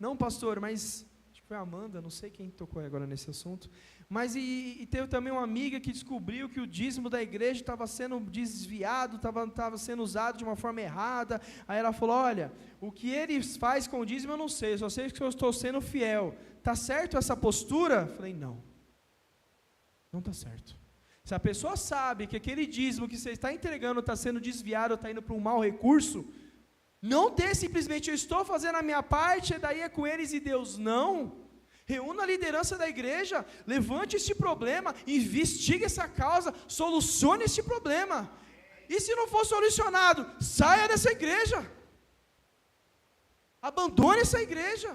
Speaker 1: Não, pastor, mas acho que foi a Amanda, não sei quem tocou agora nesse assunto. Mas teve também uma amiga que descobriu que o dízimo da igreja estava sendo desviado, estava sendo usado de uma forma errada. Aí ela falou, olha, o que eles fazem com o dízimo eu não sei, só sei que eu estou sendo fiel. Está certo essa postura? Eu falei, não está certo. Se a pessoa sabe que aquele dízimo que você está entregando está sendo desviado, está indo para um mau recurso, não dê simplesmente, eu estou fazendo a minha parte, daí é com eles e Deus, não. Reúna a liderança da igreja, levante esse problema, investigue essa causa, solucione esse problema. E se não for solucionado, saia dessa igreja. Abandone essa igreja.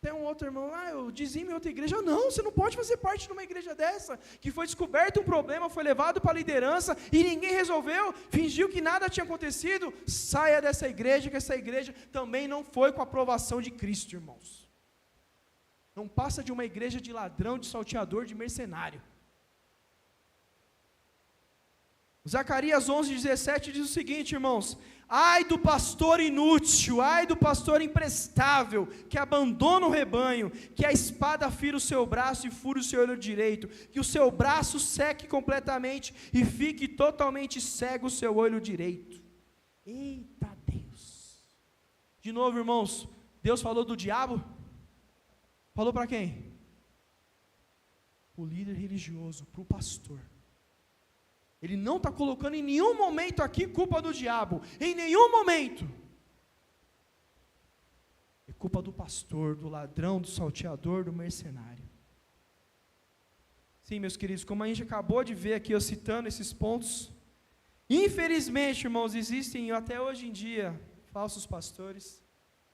Speaker 1: Tem um outro irmão, eu dizimo em outra igreja. Não, você não pode fazer parte de uma igreja dessa, que foi descoberto um problema, foi levado para a liderança, e ninguém resolveu, fingiu que nada tinha acontecido. Saia dessa igreja, que essa igreja também não foi com a aprovação de Cristo, irmãos. Não passa de uma igreja de ladrão, de salteador, de mercenário. Zacarias 11:17 diz o seguinte, irmãos: ai do pastor inútil, ai do pastor imprestável, que abandona o rebanho, que a espada fira o seu braço e fura o seu olho direito, que o seu braço seque completamente e fique totalmente cego o seu olho direito. Eita Deus! De novo, irmãos, Deus falou do diabo? Falou para quem? O líder religioso, para o pastor. Ele não está colocando em nenhum momento aqui culpa do diabo, em nenhum momento. É culpa do pastor, do ladrão, do salteador, do mercenário. Sim, meus queridos, como a gente acabou de ver aqui, eu citando esses pontos, infelizmente, irmãos, existem até hoje em dia falsos pastores,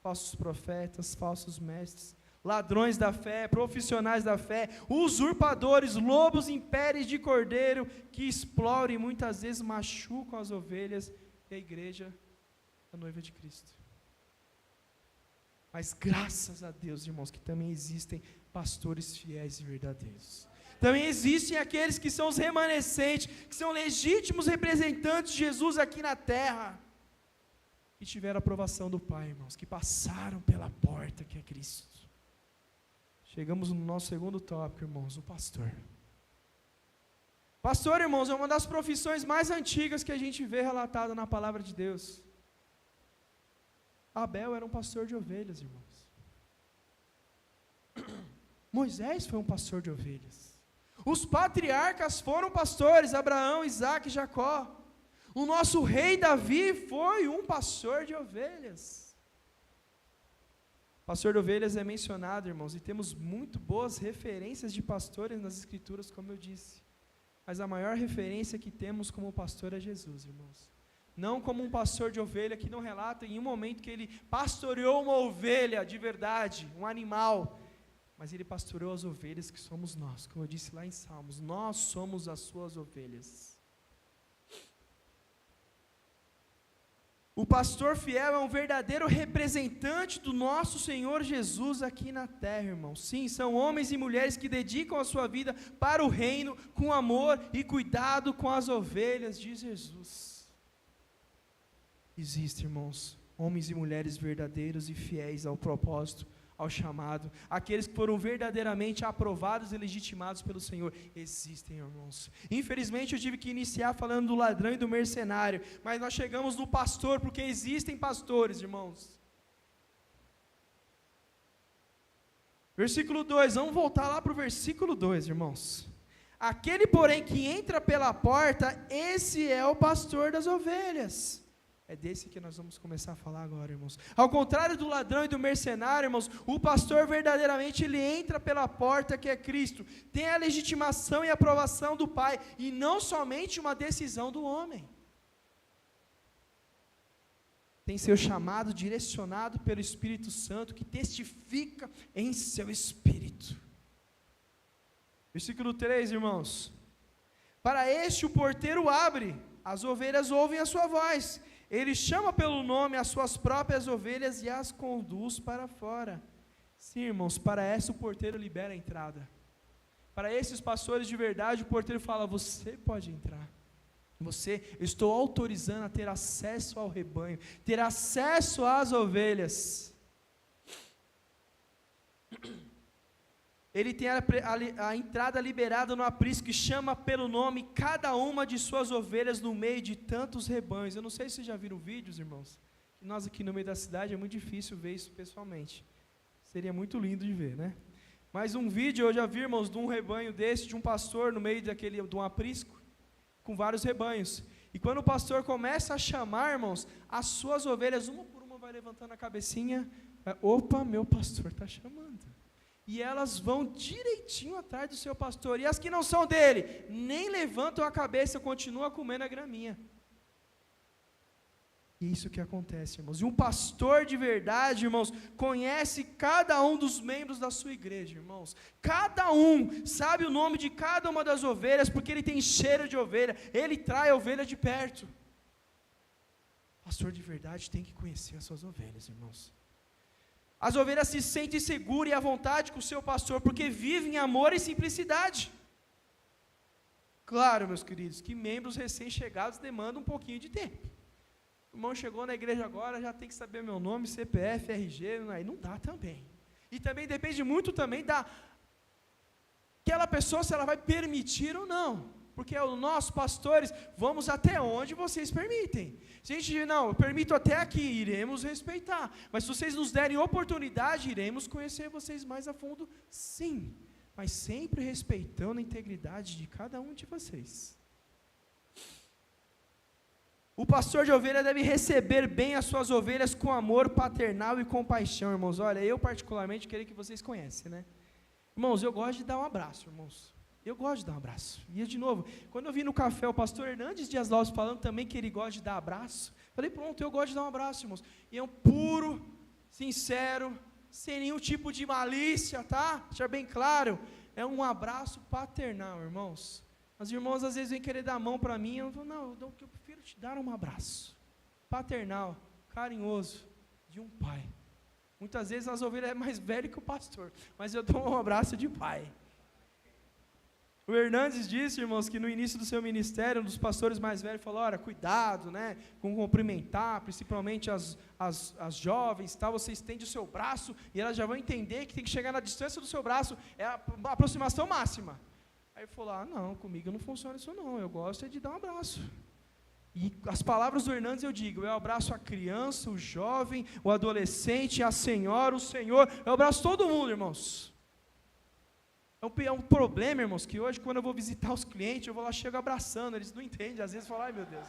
Speaker 1: falsos profetas, falsos mestres, ladrões da fé, profissionais da fé, usurpadores, lobos em peles de cordeiro, que exploram e muitas vezes machucam as ovelhas e a igreja, a noiva de Cristo. Mas graças a Deus, irmãos, que também existem pastores fiéis e verdadeiros. Também existem aqueles que são os remanescentes, que são legítimos representantes de Jesus aqui na terra, que tiveram a aprovação do Pai, irmãos, que passaram pela porta que é Cristo. Chegamos no nosso segundo tópico, irmãos, o pastor. Pastor, irmãos, é uma das profissões mais antigas que a gente vê relatada na palavra de Deus. Abel era um pastor de ovelhas, irmãos. Moisés foi um pastor de ovelhas. Os patriarcas foram pastores, Abraão, Isaque e Jacó. O nosso rei Davi foi um pastor de ovelhas. Pastor de ovelhas é mencionado, irmãos, e temos muito boas referências de pastores nas escrituras, como eu disse. Mas a maior referência que temos como pastor é Jesus, irmãos. Não como um pastor de ovelha que não relata em um momento que ele pastoreou uma ovelha de verdade, um animal. Mas ele pastoreou as ovelhas que somos nós, como eu disse lá em Salmos, nós somos as suas ovelhas. O pastor fiel é um verdadeiro representante do nosso Senhor Jesus aqui na terra, irmãos. Sim, são homens e mulheres que dedicam a sua vida para o reino, com amor e cuidado com as ovelhas de Jesus. Existem, irmãos, homens e mulheres verdadeiros e fiéis ao propósito, ao chamado, aqueles que foram verdadeiramente aprovados e legitimados pelo Senhor. Existem, irmãos. Infelizmente eu tive que iniciar falando do ladrão e do mercenário, mas nós chegamos no pastor, porque existem pastores, irmãos. Versículo 2, vamos voltar lá para o versículo 2, irmãos. Aquele, porém, que entra pela porta, esse é o pastor das ovelhas. É desse que nós vamos começar a falar agora, irmãos. Ao contrário do ladrão e do mercenário, irmãos, o pastor verdadeiramente ele entra pela porta que é Cristo, tem a legitimação e aprovação do Pai, e não somente uma decisão do homem. Tem seu chamado direcionado pelo Espírito Santo, que testifica em seu Espírito. Versículo 3, irmãos. Para este o porteiro abre, as ovelhas ouvem a sua voz. Ele chama pelo nome as suas próprias ovelhas e as conduz para fora. Sim, irmãos, para essa o porteiro libera a entrada. Para esses pastores de verdade, o porteiro fala, você pode entrar. Eu estou autorizando a ter acesso ao rebanho, ter acesso às ovelhas. Ele tem a entrada liberada no aprisco que chama pelo nome cada uma de suas ovelhas no meio de tantos rebanhos. Eu não sei se vocês já viram vídeos, irmãos, que nós aqui no meio da cidade é muito difícil ver isso pessoalmente. Seria muito lindo de ver, né? Mas um vídeo eu já vi, irmãos, de um rebanho desse, de um pastor no meio de um aprisco, com vários rebanhos. E quando o pastor começa a chamar, irmãos, as suas ovelhas, uma por uma, vai levantando a cabecinha, opa, meu pastor está chamando. E elas vão direitinho atrás do seu pastor. E as que não são dele, nem levantam a cabeça, continuam comendo a graminha. E é isso que acontece, irmãos. E um pastor de verdade, irmãos, conhece cada um dos membros da sua igreja, irmãos. Cada um sabe o nome de cada uma das ovelhas, porque ele tem cheiro de ovelha, ele trai a ovelha de perto. Pastor de verdade tem que conhecer as suas ovelhas, irmãos. As ovelhas se sentem seguras e à vontade com o seu pastor, porque vivem em amor e simplicidade. Claro, meus queridos, que membros recém-chegados demandam um pouquinho de tempo. O irmão chegou na igreja agora, já tem que saber meu nome, CPF, RG, aí não dá também. E também depende muito também da aquela pessoa, se ela vai permitir ou não. Porque os nossos pastores, vamos até onde vocês permitem. Se a gente diz, não, eu permito até aqui, iremos respeitar. Mas se vocês nos derem oportunidade, iremos conhecer vocês mais a fundo, sim. Mas sempre respeitando a integridade de cada um de vocês. O pastor de ovelha deve receber bem as suas ovelhas com amor paternal e compaixão, irmãos. Olha, eu particularmente queria que vocês conhecem, né? Irmãos, eu gosto de dar um abraço, irmãos. Eu gosto de dar um abraço. E de novo, quando eu vi no café o pastor Hernandes Dias Lopes falando também que ele gosta de dar abraço, falei, pronto, eu gosto de dar um abraço, irmãos. E é um puro, sincero, sem nenhum tipo de malícia, tá? Deixa bem claro, é um abraço paternal, irmãos. As irmãs às vezes vêm querer dar a mão para mim, eu falo, não, eu prefiro te dar um abraço, paternal, carinhoso, de um pai. Muitas vezes as ovelhas é mais velho que o pastor, mas eu dou um abraço de pai. O Hernandes disse, irmãos, que no início do seu ministério, um dos pastores mais velhos falou, olha, cuidado, né, com cumprimentar, principalmente as jovens, tá, você estende o seu braço, e elas já vão entender que tem que chegar na distância do seu braço, é a aproximação máxima. Aí ele falou, não, comigo não funciona isso não, eu gosto é de dar um abraço. E as palavras do Hernandes eu digo, eu abraço a criança, o jovem, o adolescente, a senhora, o senhor, eu abraço todo mundo, irmãos. É um problema, irmãos, que hoje quando eu vou visitar os clientes, eu vou lá, chego abraçando, eles não entendem, às vezes falam, ai meu Deus,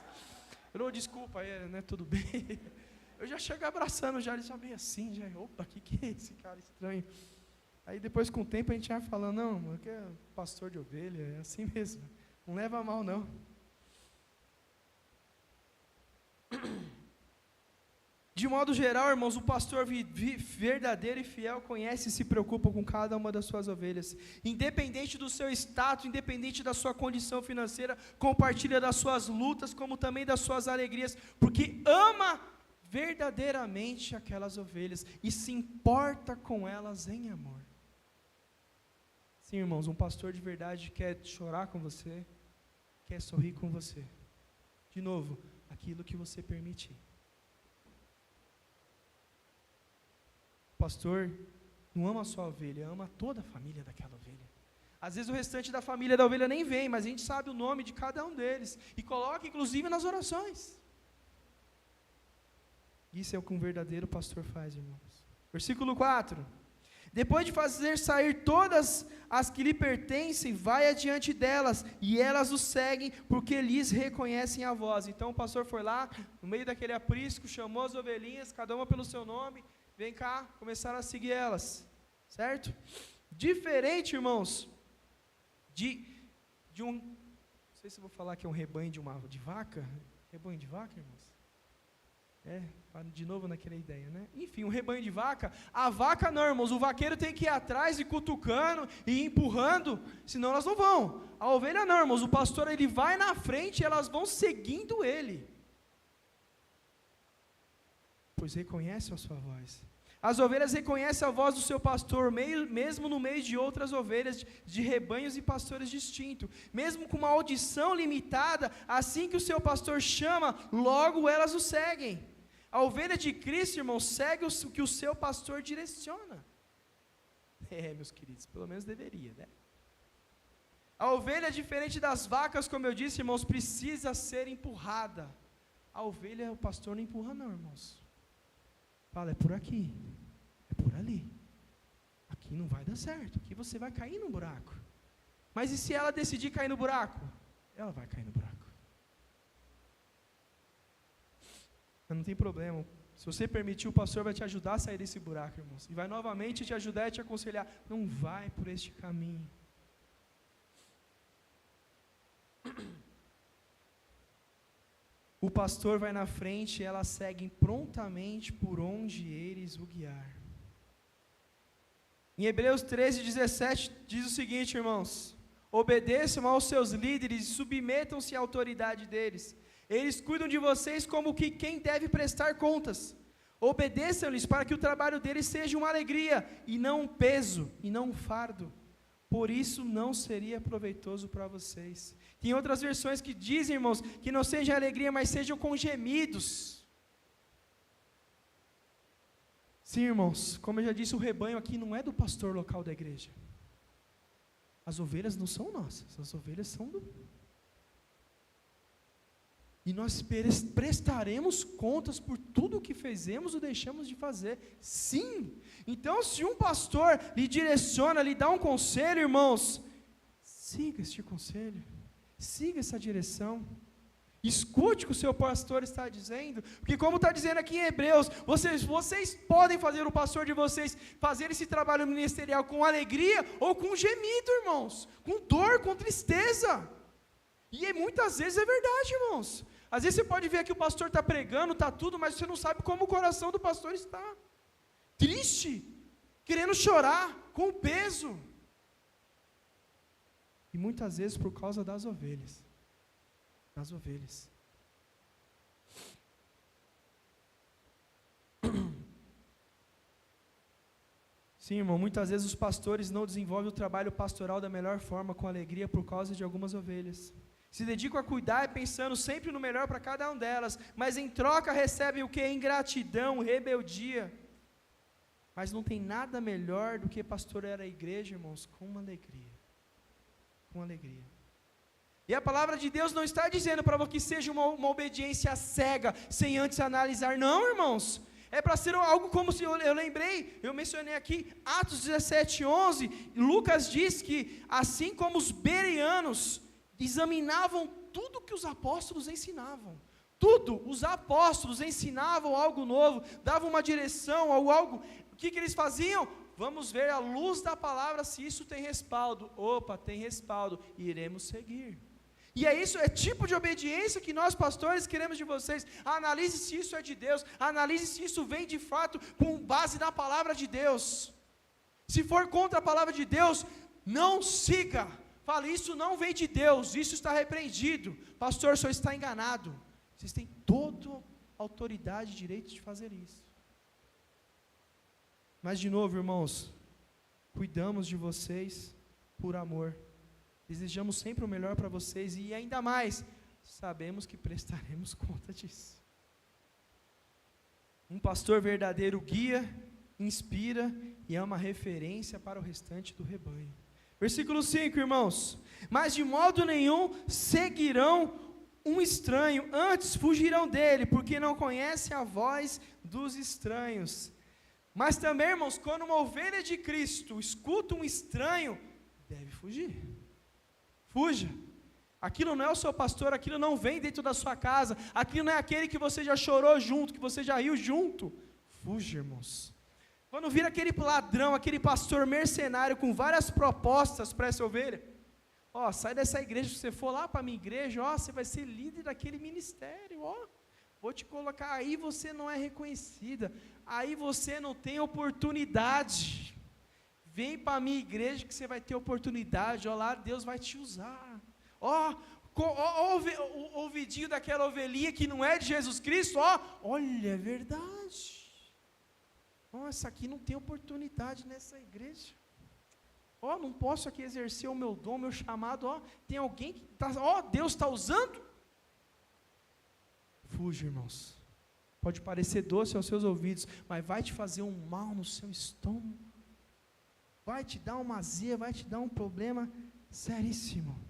Speaker 1: eu não, desculpa, né, tudo bem, eu já chego abraçando, eles já vêm assim, opa, que é esse cara estranho? Aí depois com o tempo a gente vai falando, não, que é pastor de ovelha, é assim mesmo, não leva a mal não. De modo geral, irmãos, o pastor verdadeiro e fiel conhece e se preocupa com cada uma das suas ovelhas, independente do seu status, independente da sua condição financeira, compartilha das suas lutas, como também das suas alegrias, porque ama verdadeiramente aquelas ovelhas e se importa com elas em amor. Sim, irmãos, um pastor de verdade quer chorar com você, quer sorrir com você. De novo, aquilo que você permitir. O pastor não ama só a ovelha, ama toda a família daquela ovelha. Às vezes o restante da família da ovelha nem vem, mas a gente sabe o nome de cada um deles, e coloca inclusive nas orações. Isso é o que um verdadeiro pastor faz, irmãos. Versículo 4. Depois de fazer sair todas as que lhe pertencem, vai adiante delas, e elas o seguem, porque lhes reconhecem a voz. Então o pastor foi lá, no meio daquele aprisco, chamou as ovelhinhas, cada uma pelo seu nome, vem cá, começaram a seguir elas, certo? Diferente, irmãos, de um, não sei se eu vou falar que é um rebanho de vaca, rebanho de vaca, irmãos? De novo naquela ideia, né? Enfim, um rebanho de vaca, a vaca não, irmãos, o vaqueiro tem que ir atrás e cutucando e empurrando, senão elas não vão. A ovelha não, irmãos, o pastor ele vai na frente e elas vão seguindo ele, pois reconhecem a sua voz. As ovelhas reconhecem a voz do seu pastor, mesmo no meio de outras ovelhas, de rebanhos e pastores distintos. Mesmo com uma audição limitada, assim que o seu pastor chama, logo elas o seguem. A ovelha de Cristo, irmão, segue o que o seu pastor direciona. Meus queridos, pelo menos deveria, né? A ovelha, diferente das vacas, como eu disse, irmãos, precisa ser empurrada. A ovelha, o pastor não empurra não, irmãos. Fala, é por aqui, é por ali, aqui aqui não vai dar certo, aqui você vai cair no buraco. Mas e se ela decidir cair no buraco? Ela vai cair no buraco. Mas não tem problema. Se você permitir, o pastor vai te ajudar a sair desse buraco, irmãos. E vai novamente te ajudar e te aconselhar. Não vai por este caminho. O pastor vai na frente e elas seguem prontamente por onde eles o guiar. Em Hebreus 13:17 diz o seguinte, irmãos: obedeçam aos seus líderes e submetam-se à autoridade deles. Eles cuidam de vocês como que quem deve prestar contas. Obedeçam-lhes para que o trabalho deles seja uma alegria e não um peso e não um fardo. Por isso não seria proveitoso para vocês. Tem outras versões que dizem, irmãos, que não seja alegria, mas sejam com gemidos. Sim, irmãos, como eu já disse, o rebanho aqui não é do pastor local da igreja. As ovelhas não são nossas, as ovelhas são do... E nós prestaremos contas por tudo o que fizemos ou deixamos de fazer. Sim. Então, se um pastor lhe direciona, lhe dá um conselho, irmãos, siga este conselho. Siga essa direção. Escute o que o seu pastor está dizendo. Porque como está dizendo aqui em Hebreus, vocês podem fazer o pastor de vocês fazer esse trabalho ministerial com alegria ou com gemido, irmãos. Com dor, com tristeza. E muitas vezes é verdade, irmãos. Às vezes você pode ver que o pastor está pregando, está tudo, mas você não sabe como o coração do pastor está. Triste, querendo chorar, com peso. E muitas vezes por causa das ovelhas. Das ovelhas. Sim, irmão, muitas vezes os pastores não desenvolvem o trabalho pastoral da melhor forma, com alegria, por causa de algumas ovelhas. Se dedicam a cuidar pensando sempre no melhor para cada uma delas, mas em troca recebem o que? Ingratidão, rebeldia. Mas não tem nada melhor do que pastorear a igreja, irmãos, com alegria. Com alegria. E a palavra de Deus não está dizendo para que seja uma obediência cega, sem antes analisar, não, irmãos. É para ser algo como se, eu lembrei, eu mencionei aqui, Atos 17:11, Lucas diz que, assim como os bereanos examinavam tudo que os apóstolos ensinavam, tudo, os apóstolos ensinavam algo novo, davam uma direção, algo, o que eles faziam? Vamos ver à luz da palavra se isso tem respaldo. Opa, tem respaldo, iremos seguir. E é isso, é tipo de obediência que nós pastores queremos de vocês. Analise se isso é de Deus, analise se isso vem de fato com base na palavra de Deus. Se for contra a palavra de Deus, não siga. Fale, isso não vem de Deus, isso está repreendido. Pastor, o senhor está enganado. Vocês têm toda a autoridade e direito de fazer isso. Mas de novo, irmãos, cuidamos de vocês por amor. Desejamos sempre o melhor para vocês e ainda mais, sabemos que prestaremos conta disso. Um pastor verdadeiro guia, inspira e é uma referência para o restante do rebanho. Versículo 5, irmãos: mas de modo nenhum seguirão um estranho, antes fugirão dele, porque não conhecem a voz dos estranhos. Mas também, irmãos, quando uma ovelha de Cristo escuta um estranho, deve fugir. Fuja. Aquilo não é o seu pastor, aquilo não vem dentro da sua casa, aquilo não é aquele que você já chorou junto, que você já riu junto. Fuja, irmãos. Quando vira aquele ladrão, aquele pastor mercenário com várias propostas para essa ovelha, sai dessa igreja, se você for lá para a minha igreja, você vai ser líder daquele ministério, vou te colocar, aí você não é reconhecida, aí você não tem oportunidade, vem para a minha igreja que você vai ter oportunidade, lá Deus vai te usar, o ouvidinho daquela ovelhinha que não é de Jesus Cristo, olha, é verdade, essa aqui não tem oportunidade nessa igreja, não posso aqui exercer o meu dom, meu chamado, tem alguém que está, Deus está usando. Fuja, irmãos. Pode parecer doce aos seus ouvidos, mas vai te fazer um mal no seu estômago, vai te dar uma azia, vai te dar um problema seríssimo.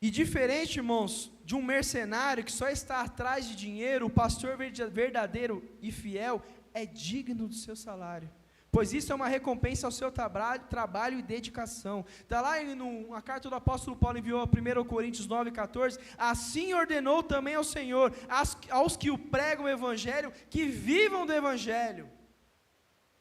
Speaker 1: E diferente, irmãos, de um mercenário que só está atrás de dinheiro, o pastor verdadeiro e fiel é digno do seu salário, pois isso é uma recompensa ao seu trabalho e dedicação. Está lá na carta do apóstolo Paulo enviou a 1 Coríntios 9,14, assim ordenou também ao Senhor, aos que o pregam o evangelho, que vivam do evangelho.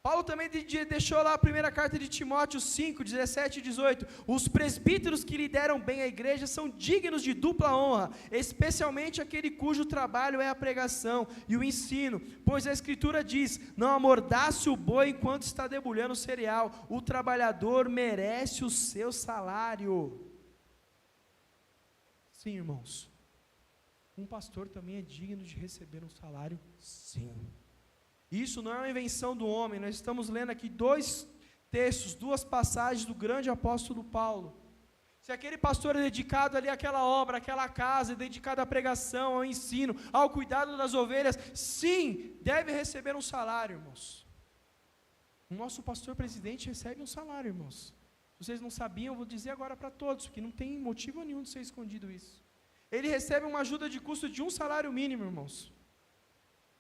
Speaker 1: Paulo também deixou lá a primeira carta de Timóteo 5, 17 e 18, os presbíteros que lideram bem a igreja são dignos de dupla honra, especialmente aquele cujo trabalho é a pregação e o ensino, pois a escritura diz, não amordace o boi enquanto está debulhando o cereal, o trabalhador merece o seu salário. Sim, irmãos, um pastor também é digno de receber um salário, sim. Isso não é uma invenção do homem, nós estamos lendo aqui 2 textos, 2 passagens do grande apóstolo Paulo. Se aquele pastor é dedicado ali àquela obra, àquela casa, é dedicado à pregação, ao ensino, ao cuidado das ovelhas, sim, deve receber um salário, irmãos. O nosso pastor presidente recebe um salário, irmãos. Se vocês não sabiam, eu vou dizer agora para todos, porque não tem motivo nenhum de ser escondido isso. Ele recebe uma ajuda de custo de um salário mínimo, irmãos.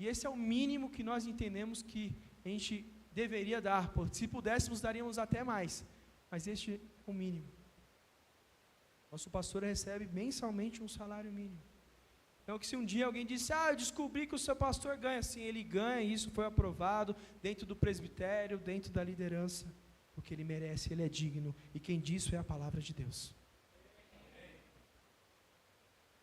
Speaker 1: E esse é o mínimo que nós entendemos que a gente deveria dar, se pudéssemos daríamos até mais, mas este é o mínimo. Nosso pastor recebe mensalmente um salário mínimo. Então que se um dia alguém disse, eu descobri que o seu pastor ganha, sim, ele ganha, e isso foi aprovado dentro do presbitério, dentro da liderança, porque ele merece, ele é digno, e quem diz é a palavra de Deus.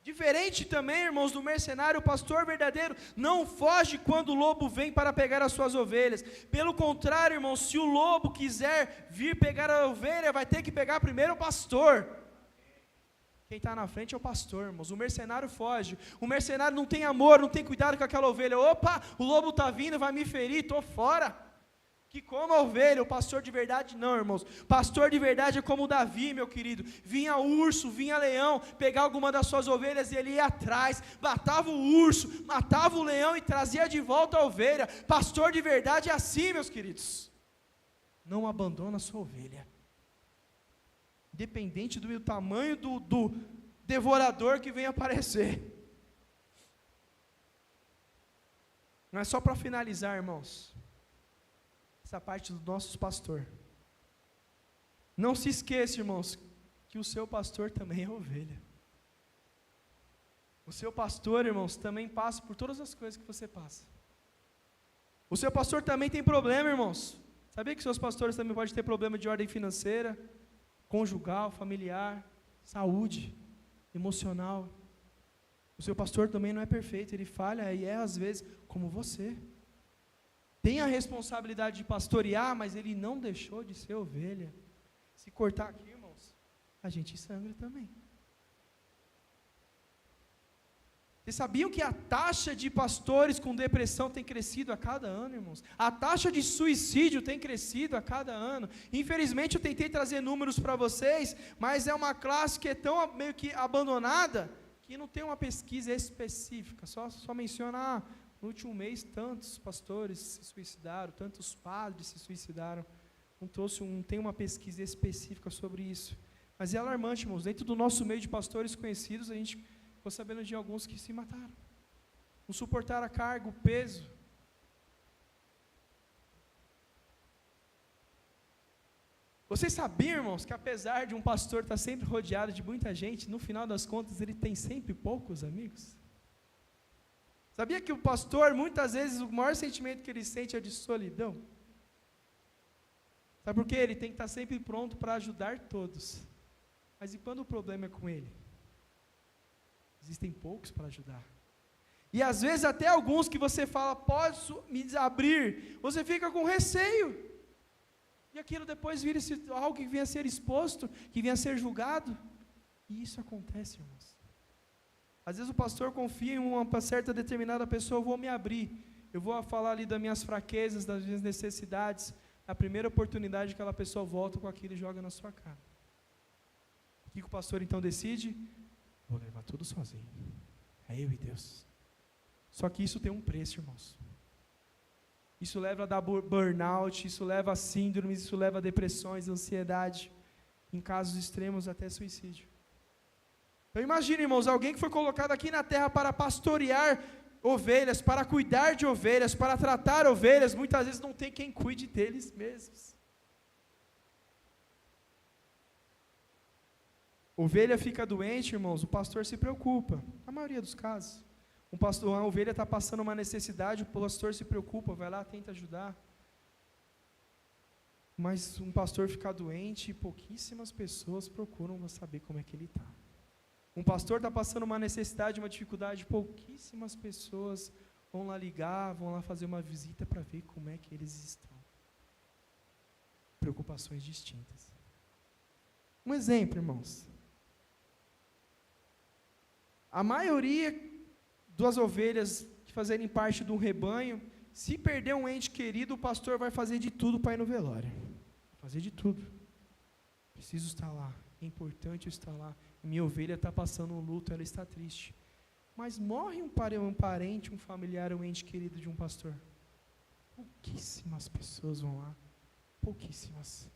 Speaker 1: Diferente também, irmãos, do mercenário, o pastor verdadeiro não foge quando o lobo vem para pegar as suas ovelhas. Pelo contrário, irmãos, se o lobo quiser vir pegar a ovelha, vai ter que pegar primeiro o pastor. Quem está na frente é o pastor, irmãos. O mercenário foge. O mercenário não tem amor, não tem cuidado com aquela ovelha. Opa, o lobo está vindo, vai me ferir, estou fora. Que como a ovelha, o pastor de verdade não, irmãos. Pastor de verdade é como Davi, meu querido. Vinha urso, vinha leão, pegar alguma das suas ovelhas e ele ia atrás, matava o urso, matava o leão e trazia de volta a ovelha. Pastor de verdade é assim, meus queridos. Não abandona a sua ovelha. Independente do tamanho do devorador que venha aparecer. Não é só para finalizar, irmãos. Essa parte do nosso pastor. Não se esqueça, irmãos, que o seu pastor também é ovelha. O seu pastor, irmãos, também passa por todas as coisas que você passa. O seu pastor também tem problema, irmãos. Sabia que seus pastores também podem ter problema de ordem financeira, conjugal, familiar, saúde, emocional. O seu pastor também não é perfeito, ele falha e é às vezes como você. Tem a responsabilidade de pastorear, mas ele não deixou de ser ovelha. Se cortar aqui, irmãos, a gente sangra também. Vocês sabiam que a taxa de pastores com depressão tem crescido a cada ano, irmãos? A taxa de suicídio tem crescido a cada ano. Infelizmente eu tentei trazer números para vocês, mas é uma classe que é tão meio que abandonada, que não tem uma pesquisa específica, só menciona, no último mês tantos pastores se suicidaram, tantos padres se suicidaram, não tem uma pesquisa específica sobre isso, mas é alarmante, irmãos. Dentro do nosso meio de pastores conhecidos, a gente ficou sabendo de alguns que se mataram, não suportaram a carga, o peso. Vocês sabiam, irmãos, que apesar de um pastor estar sempre rodeado de muita gente, no final das contas ele tem sempre poucos amigos? Sabia que o pastor, muitas vezes, o maior sentimento que ele sente é de solidão? Sabe por quê? Ele tem que estar sempre pronto para ajudar todos. Mas e quando o problema é com ele? Existem poucos para ajudar. E às vezes até alguns que você fala, posso me abrir, você fica com receio. E aquilo depois vira algo que venha a ser exposto, que venha a ser julgado. E isso acontece, irmãos. Às vezes o pastor confia em uma certa determinada pessoa, eu vou me abrir, eu vou falar ali das minhas fraquezas, das minhas necessidades. Na primeira oportunidade que aquela pessoa volta com aquilo e joga na sua cara. O que o pastor então decide? Vou levar tudo sozinho. É eu e Deus. Só que isso tem um preço, irmãos. Isso leva a dar burnout, isso leva a síndromes, isso leva a depressões, ansiedade, em casos extremos até suicídio. Eu imagino, irmãos, alguém que foi colocado aqui na terra para pastorear ovelhas, para cuidar de ovelhas, para tratar ovelhas, muitas vezes não tem quem cuide deles mesmos. Ovelha fica doente, irmãos, o pastor se preocupa, na maioria dos casos. Uma ovelha está passando uma necessidade, o pastor se preocupa, vai lá, tenta ajudar. Mas um pastor ficar doente, pouquíssimas pessoas procuram saber como é que ele está. Um pastor está passando uma necessidade, uma dificuldade, pouquíssimas pessoas vão lá ligar, vão lá fazer uma visita para ver como é que eles estão. Preocupações distintas. Um exemplo, irmãos. A maioria das ovelhas que fazerem parte de um rebanho, se perder um ente querido, o pastor vai fazer de tudo para ir no velório. Fazer de tudo. Preciso estar lá. É importante eu estar lá. Minha ovelha está passando um luto, ela está triste. Mas morre um parente, um familiar, um ente querido de um pastor. Pouquíssimas pessoas vão lá. Pouquíssimas.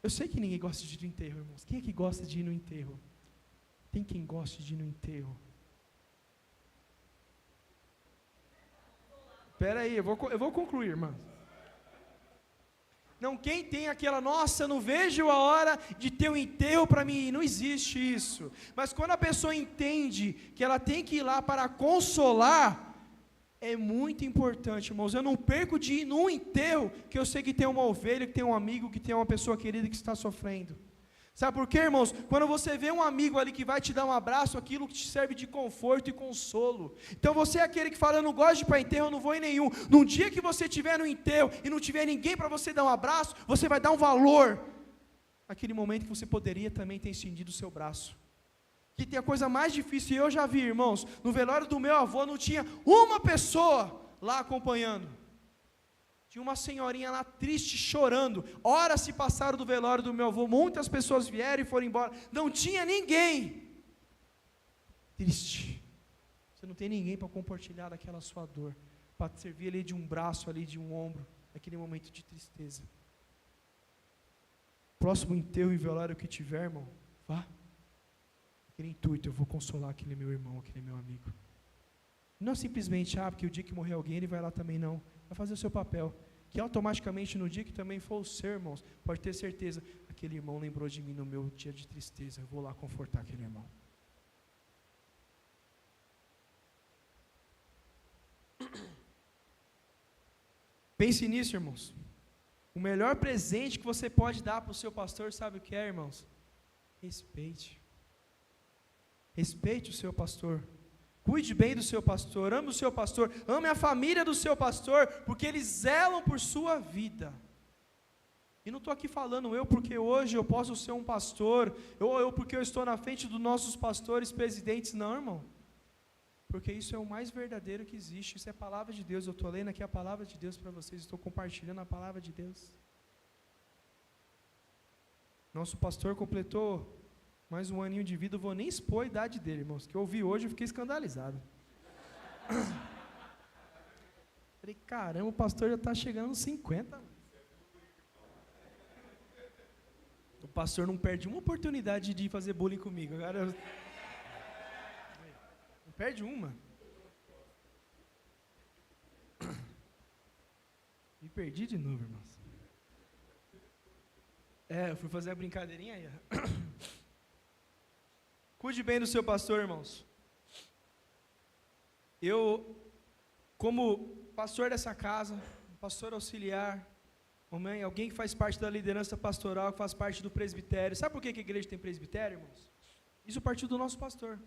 Speaker 1: Eu sei que ninguém gosta de ir no enterro, irmãos. Quem é que gosta de ir no enterro? Tem quem goste de ir no enterro? Espera aí, eu vou concluir, irmãos. Não, quem tem aquela, nossa, não vejo a hora de ter um enterro para mim, não existe isso. Mas quando a pessoa entende que ela tem que ir lá para consolar, é muito importante, irmãos. Eu não perco de ir num enterro, que eu sei que tem uma ovelha, que tem um amigo, que tem uma pessoa querida que está sofrendo. Sabe por quê, irmãos? Quando você vê um amigo ali que vai te dar um abraço, aquilo que te serve de conforto e consolo. Então você é aquele que fala, eu não gosto de ir para enterro, eu não vou em nenhum. Num dia que você estiver no enterro e não tiver ninguém para você dar um abraço, você vai dar um valor naquele momento que você poderia também ter estendido o seu braço. Que tem a coisa mais difícil, e eu já vi, irmãos, no velório do meu avô não tinha uma pessoa lá acompanhando. Tinha uma senhorinha lá triste, chorando. Horas se passaram do velório do meu avô, muitas pessoas vieram e foram embora. Não tinha ninguém. Triste. Você não tem ninguém para compartilhar daquela sua dor, para servir ali de um braço, ali de um ombro, naquele momento de tristeza. Próximo enterro e velório que tiver, irmão, vá. Aquele intuito, eu vou consolar aquele meu irmão, aquele meu amigo. Não simplesmente, porque o dia que morrer alguém, ele vai lá também, não. Vai fazer o seu papel, que automaticamente no dia que também for o seu, irmãos, pode ter certeza, aquele irmão lembrou de mim no meu dia de tristeza, eu vou lá confortar aquele irmão. Pense nisso, irmãos. O melhor presente que você pode dar para o seu pastor, sabe o que é, irmãos? Respeite. Respeite o seu pastor. Cuide bem do seu pastor, ame o seu pastor, ame a família do seu pastor, porque eles zelam por sua vida. E não estou aqui falando eu porque hoje eu posso ser um pastor, ou eu porque eu estou na frente dos nossos pastores, presidentes, não, irmão. Porque isso é o mais verdadeiro que existe, isso é a palavra de Deus. Eu estou lendo aqui a palavra de Deus para vocês, estou compartilhando a palavra de Deus. Nosso pastor completou mais um aninho de vida, eu vou nem expor a idade dele, irmãos, que eu ouvi hoje e fiquei escandalizado. Falei, caramba, o pastor já está chegando nos 50. O pastor não perde uma oportunidade de fazer bullying comigo. Agora não perde uma. Me perdi de novo, irmãos. Eu fui fazer a brincadeirinha aí. Cuide bem do seu pastor, irmãos. Eu, como pastor dessa casa, pastor auxiliar, alguém que faz parte da liderança pastoral, que faz parte do presbitério. Sabe por que a igreja tem presbitério, irmãos? Isso partiu do nosso pastor.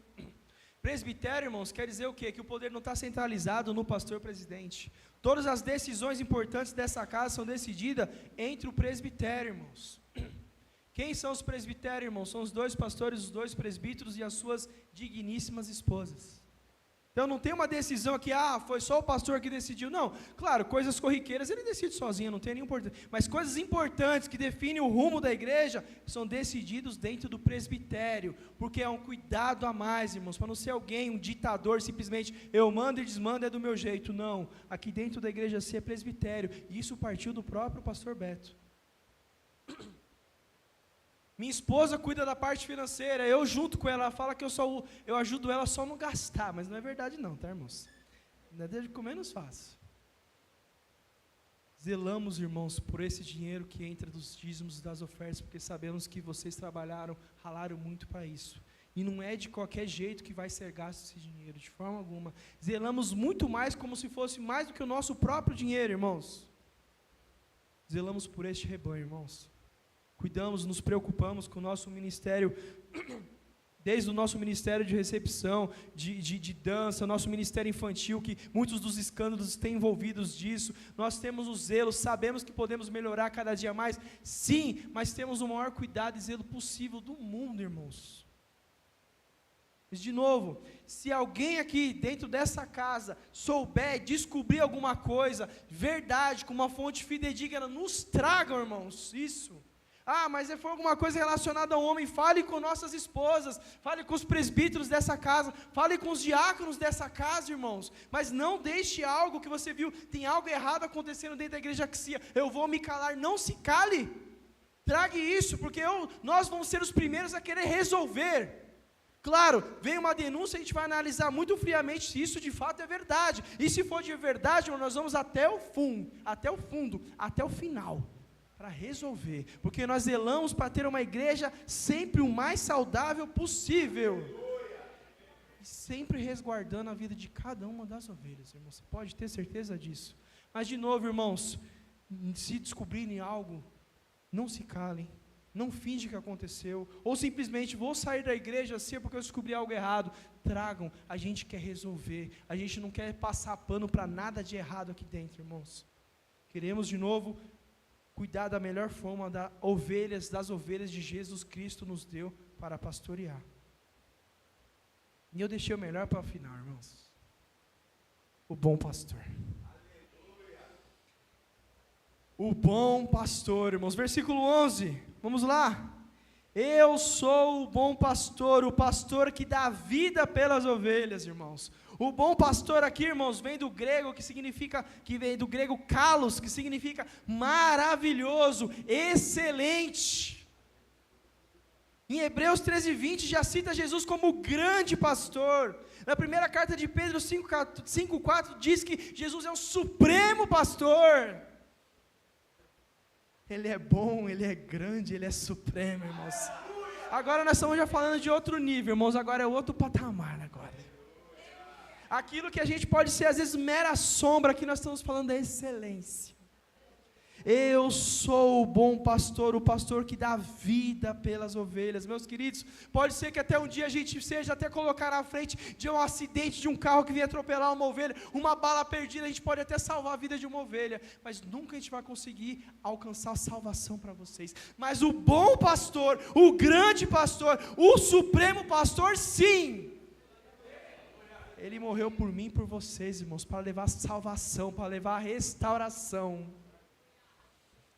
Speaker 1: Presbitério, irmãos, quer dizer o quê? Que o poder não está centralizado no pastor presidente. Todas as decisões importantes dessa casa são decididas entre o presbitério, irmãos. Quem são os presbitérios, irmãos? São os dois pastores, os dois presbíteros e as suas digníssimas esposas. Então não tem uma decisão aqui, foi só o pastor que decidiu. Não, claro, coisas corriqueiras ele decide sozinho, não tem nenhum importância. Mas coisas importantes que definem o rumo da igreja são decididos dentro do presbitério, porque é um cuidado a mais, irmãos, para não ser alguém, um ditador, simplesmente eu mando e desmando, é do meu jeito. Não, aqui dentro da igreja é presbitério, e isso partiu do próprio pastor Beto. Minha esposa cuida da parte financeira, eu junto com ela, ela fala que eu ajudo ela só não gastar, mas não é verdade não, tá, irmãos? Ainda desde que eu menos faço. Zelamos, irmãos, por esse dinheiro que entra dos dízimos e das ofertas, porque sabemos que vocês trabalharam, ralaram muito para isso. E não é de qualquer jeito que vai ser gasto esse dinheiro, de forma alguma. Zelamos muito mais, como se fosse mais do que o nosso próprio dinheiro, irmãos. Zelamos por este rebanho, irmãos. Cuidamos, nos preocupamos com o nosso ministério, desde o nosso ministério de recepção, de dança, nosso ministério infantil, que muitos dos escândalos têm envolvidos disso. Nós temos o zelo, sabemos que podemos melhorar cada dia mais, sim, mas temos o maior cuidado e zelo possível do mundo, irmãos. Mas, de novo, se alguém aqui dentro dessa casa souber descobrir alguma coisa, verdade, com uma fonte fidedigna, nos tragam, irmãos, isso. Mas se for alguma coisa relacionada ao homem, fale com nossas esposas, fale com os presbíteros dessa casa, fale com os diáconos dessa casa, irmãos, mas não deixe algo que você viu, tem algo errado acontecendo dentro da igreja Axia, eu vou me calar, não se cale, trague isso, porque nós vamos ser os primeiros a querer resolver. Claro, vem uma denúncia, a gente vai analisar muito friamente se isso de fato é verdade, e se for de verdade, nós vamos até o fundo, até o final, para resolver, porque nós zelamos para ter uma igreja sempre o mais saudável possível, e sempre resguardando a vida de cada uma das ovelhas, irmão, você pode ter certeza disso. Mas de novo, irmãos, se descobrirem algo, não se calem, não finge que aconteceu, ou simplesmente vou sair da igreja assim porque eu descobri algo errado. Tragam, a gente quer resolver, a gente não quer passar pano para nada de errado aqui dentro, irmãos. Queremos de novo cuidar da melhor forma das ovelhas de Jesus Cristo nos deu para pastorear. E eu deixei o melhor para o final, irmãos. O bom pastor. O bom pastor, irmãos. Versículo 11, vamos lá. Eu sou o bom pastor, o pastor que dá vida pelas ovelhas, irmãos. O bom pastor aqui, irmãos, vem do grego vem do grego kalos, que significa maravilhoso, excelente. Em Hebreus 13:20 já cita Jesus como o grande pastor. Na primeira carta de Pedro 5:4 diz que Jesus é o supremo pastor. Ele é bom, Ele é grande, Ele é supremo, irmãos. Agora nós estamos já falando de outro nível, irmãos, agora é outro patamar agora. Aquilo que a gente pode ser às vezes mera sombra, aqui nós estamos falando da excelência. Eu sou o bom pastor, o pastor que dá vida pelas ovelhas. Meus queridos, pode ser que até um dia a gente seja até colocar na frente de um acidente de um carro que vinha atropelar uma ovelha, uma bala perdida, a gente pode até salvar a vida de uma ovelha, mas nunca a gente vai conseguir alcançar a salvação para vocês. Mas o bom pastor, o grande pastor, o supremo pastor, sim, Ele morreu por mim e por vocês, irmãos, para levar salvação, para levar restauração.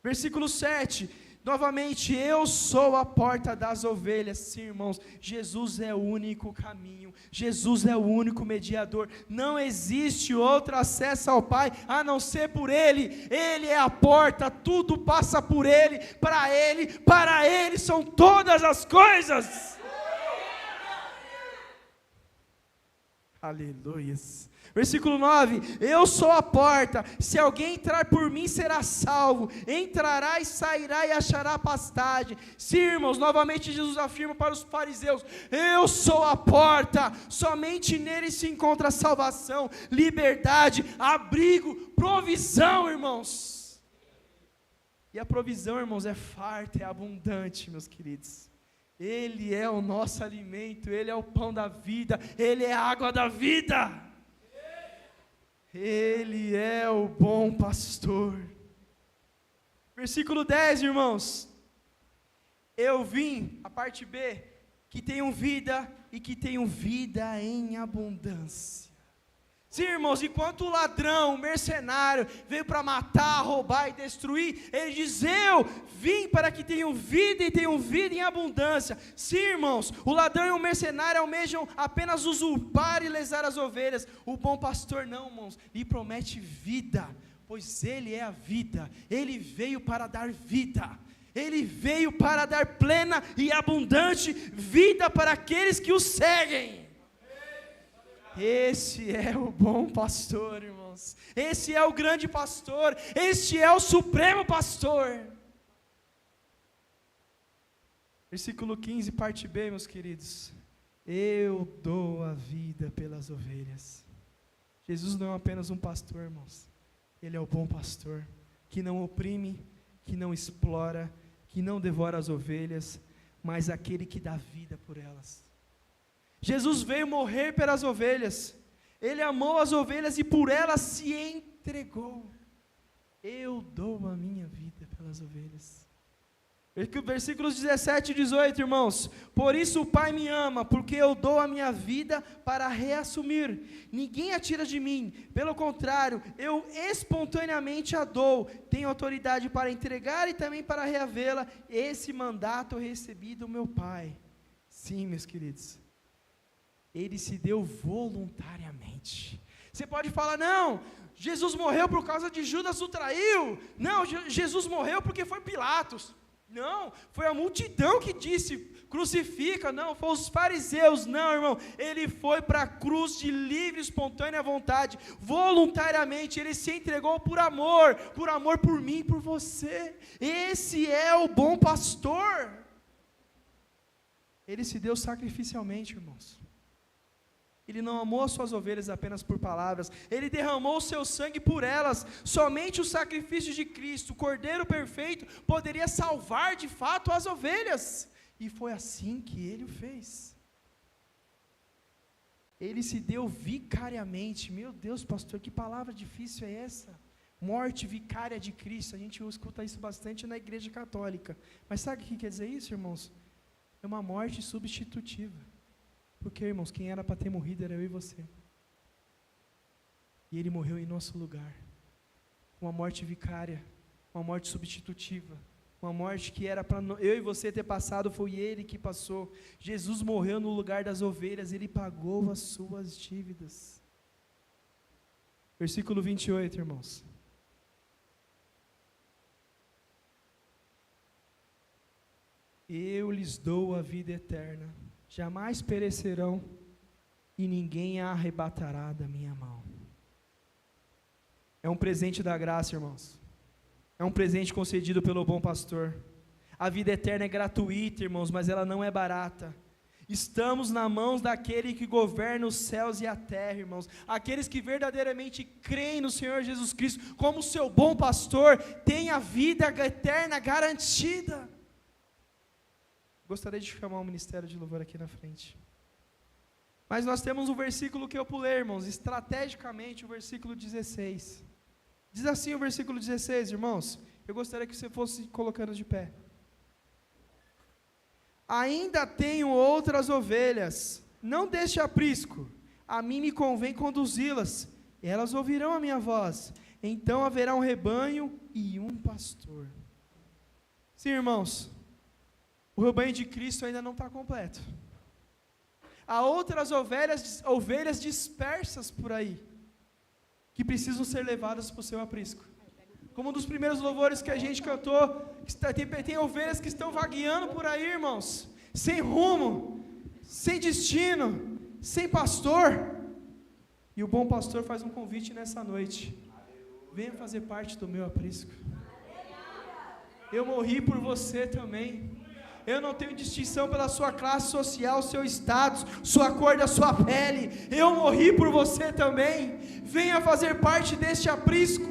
Speaker 1: Versículo 7, novamente, eu sou a porta das ovelhas. Sim, irmãos, Jesus é o único caminho, Jesus é o único mediador, não existe outro acesso ao Pai, a não ser por Ele. Ele é a porta, tudo passa por Ele, para Ele são todas as coisas. Aleluias. Versículo 9, eu sou a porta, se alguém entrar por mim será salvo, entrará e sairá e achará pastagem. Sim, irmãos, novamente Jesus afirma para os fariseus, eu sou a porta, somente nele se encontra salvação, liberdade, abrigo, provisão, irmãos. E a provisão, irmãos, é farta, é abundante, meus queridos. Ele é o nosso alimento, Ele é o pão da vida, Ele é a água da vida. Ele é o bom pastor. Versículo 10, irmãos. Eu vim, a parte B, que tenham vida e que tenham vida em abundância. Sim, irmãos, enquanto o ladrão, o mercenário, veio para matar, roubar e destruir, ele diz, eu vim para que tenham vida e tenham vida em abundância. Sim, irmãos, o ladrão e o mercenário almejam apenas usurpar e lesar as ovelhas. O bom pastor não, irmãos, lhe promete vida, pois Ele é a vida, Ele veio para dar vida. Ele veio para dar plena e abundante vida para aqueles que o seguem. Esse é o bom pastor, irmãos. Esse é o grande pastor. Este é o supremo pastor. Versículo 15, parte B, meus queridos. Eu dou a vida pelas ovelhas. Jesus não é apenas um pastor, irmãos. Ele é o bom pastor, que não oprime, que não explora, que não devora as ovelhas, mas aquele que dá vida por elas. Jesus veio morrer pelas ovelhas. Ele amou as ovelhas e por elas se entregou. Eu dou a minha vida pelas ovelhas. Versículos 17 e 18, irmãos. Por isso o Pai me ama, porque eu dou a minha vida para reassumir. Ninguém a tira de mim, pelo contrário, eu espontaneamente a dou. Tenho autoridade para entregar e também para reavê-la. Esse mandato eu recebi do meu Pai. Sim, meus queridos, Ele se deu voluntariamente. Você pode falar, não, Jesus morreu por causa de Judas o traiu. Não, Jesus morreu porque foi Pilatos. Não, foi a multidão que disse, crucifica. Não, foi os fariseus. Não, irmão, ele foi para a cruz de livre, espontânea vontade, voluntariamente. Ele se entregou por amor por mim e por você. Esse é o bom pastor. Ele se deu sacrificialmente, irmãos. Ele não amou as suas ovelhas apenas por palavras, Ele derramou o seu sangue por elas. Somente o sacrifício de Cristo, o Cordeiro perfeito, poderia salvar de fato as ovelhas, e foi assim que Ele o fez. Ele se deu vicariamente. Meu Deus, pastor, que palavra difícil é essa? Morte vicária de Cristo. A gente escuta isso bastante na igreja católica, mas sabe o que quer dizer isso, irmãos? É uma morte substitutiva. Porque, irmãos, quem era para ter morrido era eu e você. E Ele morreu em nosso lugar. Uma morte vicária, uma morte substitutiva, uma morte que era para eu e você ter passado, foi Ele que passou. Jesus morreu no lugar das ovelhas, Ele pagou as suas dívidas. Versículo 28, irmãos. Eu lhes dou a vida eterna. Jamais perecerão, e ninguém a arrebatará da minha mão. É um presente da graça, irmãos. É um presente concedido pelo bom pastor. A vida eterna é gratuita, irmãos, mas ela não é barata. Estamos nas mãos daquele que governa os céus e a terra, irmãos. Aqueles que verdadeiramente creem no Senhor Jesus Cristo como seu bom pastor, têm a vida eterna garantida. Gostaria de chamar o ministério de louvor aqui na frente. Mas nós temos um versículo que eu pulei, irmãos, estrategicamente o versículo 16. Diz assim o versículo 16, irmãos. Eu gostaria que você fosse colocando de pé. Ainda tenho outras ovelhas, não deste aprisco. A mim me convém conduzi-las. Elas ouvirão a minha voz. Então haverá um rebanho e um pastor. Sim, irmãos. O rebanho de Cristo ainda não está completo. Há outras ovelhas dispersas por aí, que precisam ser levadas para o seu aprisco. Como um dos primeiros louvores que a gente cantou, tem ovelhas que estão vagueando por aí, irmãos, sem rumo, sem destino, sem pastor. E o bom pastor faz um convite nessa noite: venha fazer parte do meu aprisco. Eu morri por você também. Eu não tenho distinção pela sua classe social, seu status, sua cor da sua pele. Eu morri por você também. Venha fazer parte deste aprisco.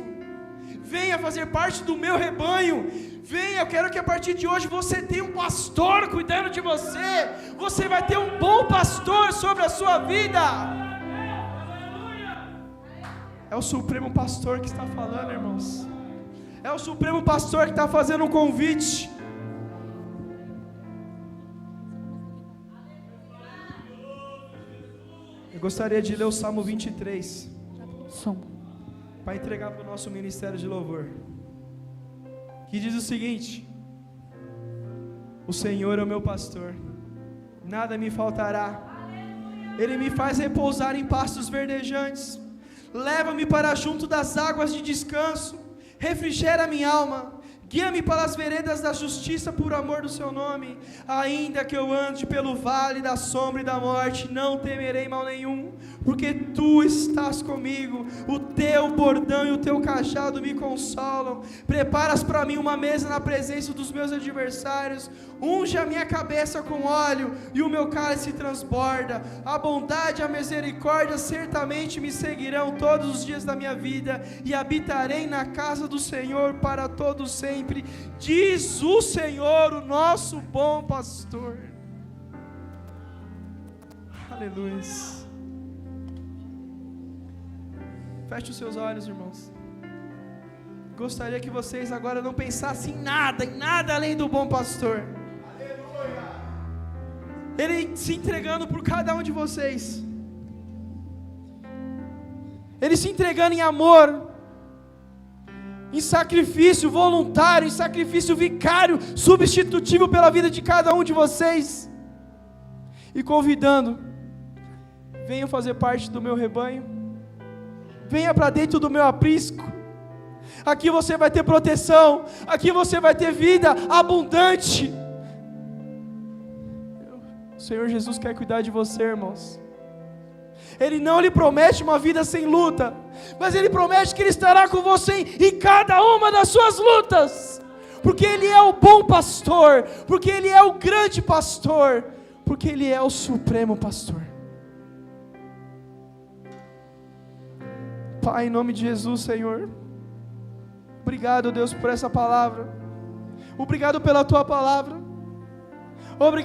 Speaker 1: Venha fazer parte do meu rebanho. Venha, eu quero que a partir de hoje você tenha um pastor cuidando de você. Você vai ter um bom pastor sobre a sua vida. É o supremo pastor que está falando, irmãos. É o supremo pastor que está fazendo um convite. Eu gostaria de ler o Salmo 23 para entregar para o nosso ministério de louvor, que diz o seguinte: o Senhor é o meu pastor, nada me faltará. Ele me faz repousar em pastos verdejantes, leva-me para junto das águas de descanso, refrigera minha alma, Guia-me pelas veredas da justiça por amor do seu nome. Ainda que eu ande pelo vale da sombra e da morte, não temerei mal nenhum, porque tu estás comigo. O teu bordão e o teu cajado me consolam. Preparas para mim uma mesa na presença dos meus adversários. Unge a minha cabeça com óleo e o meu cálice transborda. A bondade e a misericórdia certamente me seguirão todos os dias da minha vida, e habitarei na casa do Senhor para todo sempre, diz o Senhor, o nosso bom pastor. Aleluia. Feche os seus olhos, irmãos. Gostaria que vocês agora não pensassem em nada além do bom pastor. Ele se entregando por cada um de vocês, Ele se entregando em amor, em sacrifício voluntário, em sacrifício vicário, substitutivo pela vida de cada um de vocês, e convidando: venham fazer parte do meu rebanho, venha para dentro do meu aprisco. Aqui você vai ter proteção, aqui você vai ter vida abundante. O Senhor Jesus quer cuidar de você, irmãos. Ele não lhe promete uma vida sem luta, mas Ele promete que Ele estará com você em cada uma das suas lutas, porque Ele é o bom pastor, porque Ele é o grande pastor, porque Ele é o supremo pastor. Pai, em nome de Jesus, Senhor, obrigado, Deus, por essa palavra, obrigado pela Tua palavra, obrigado.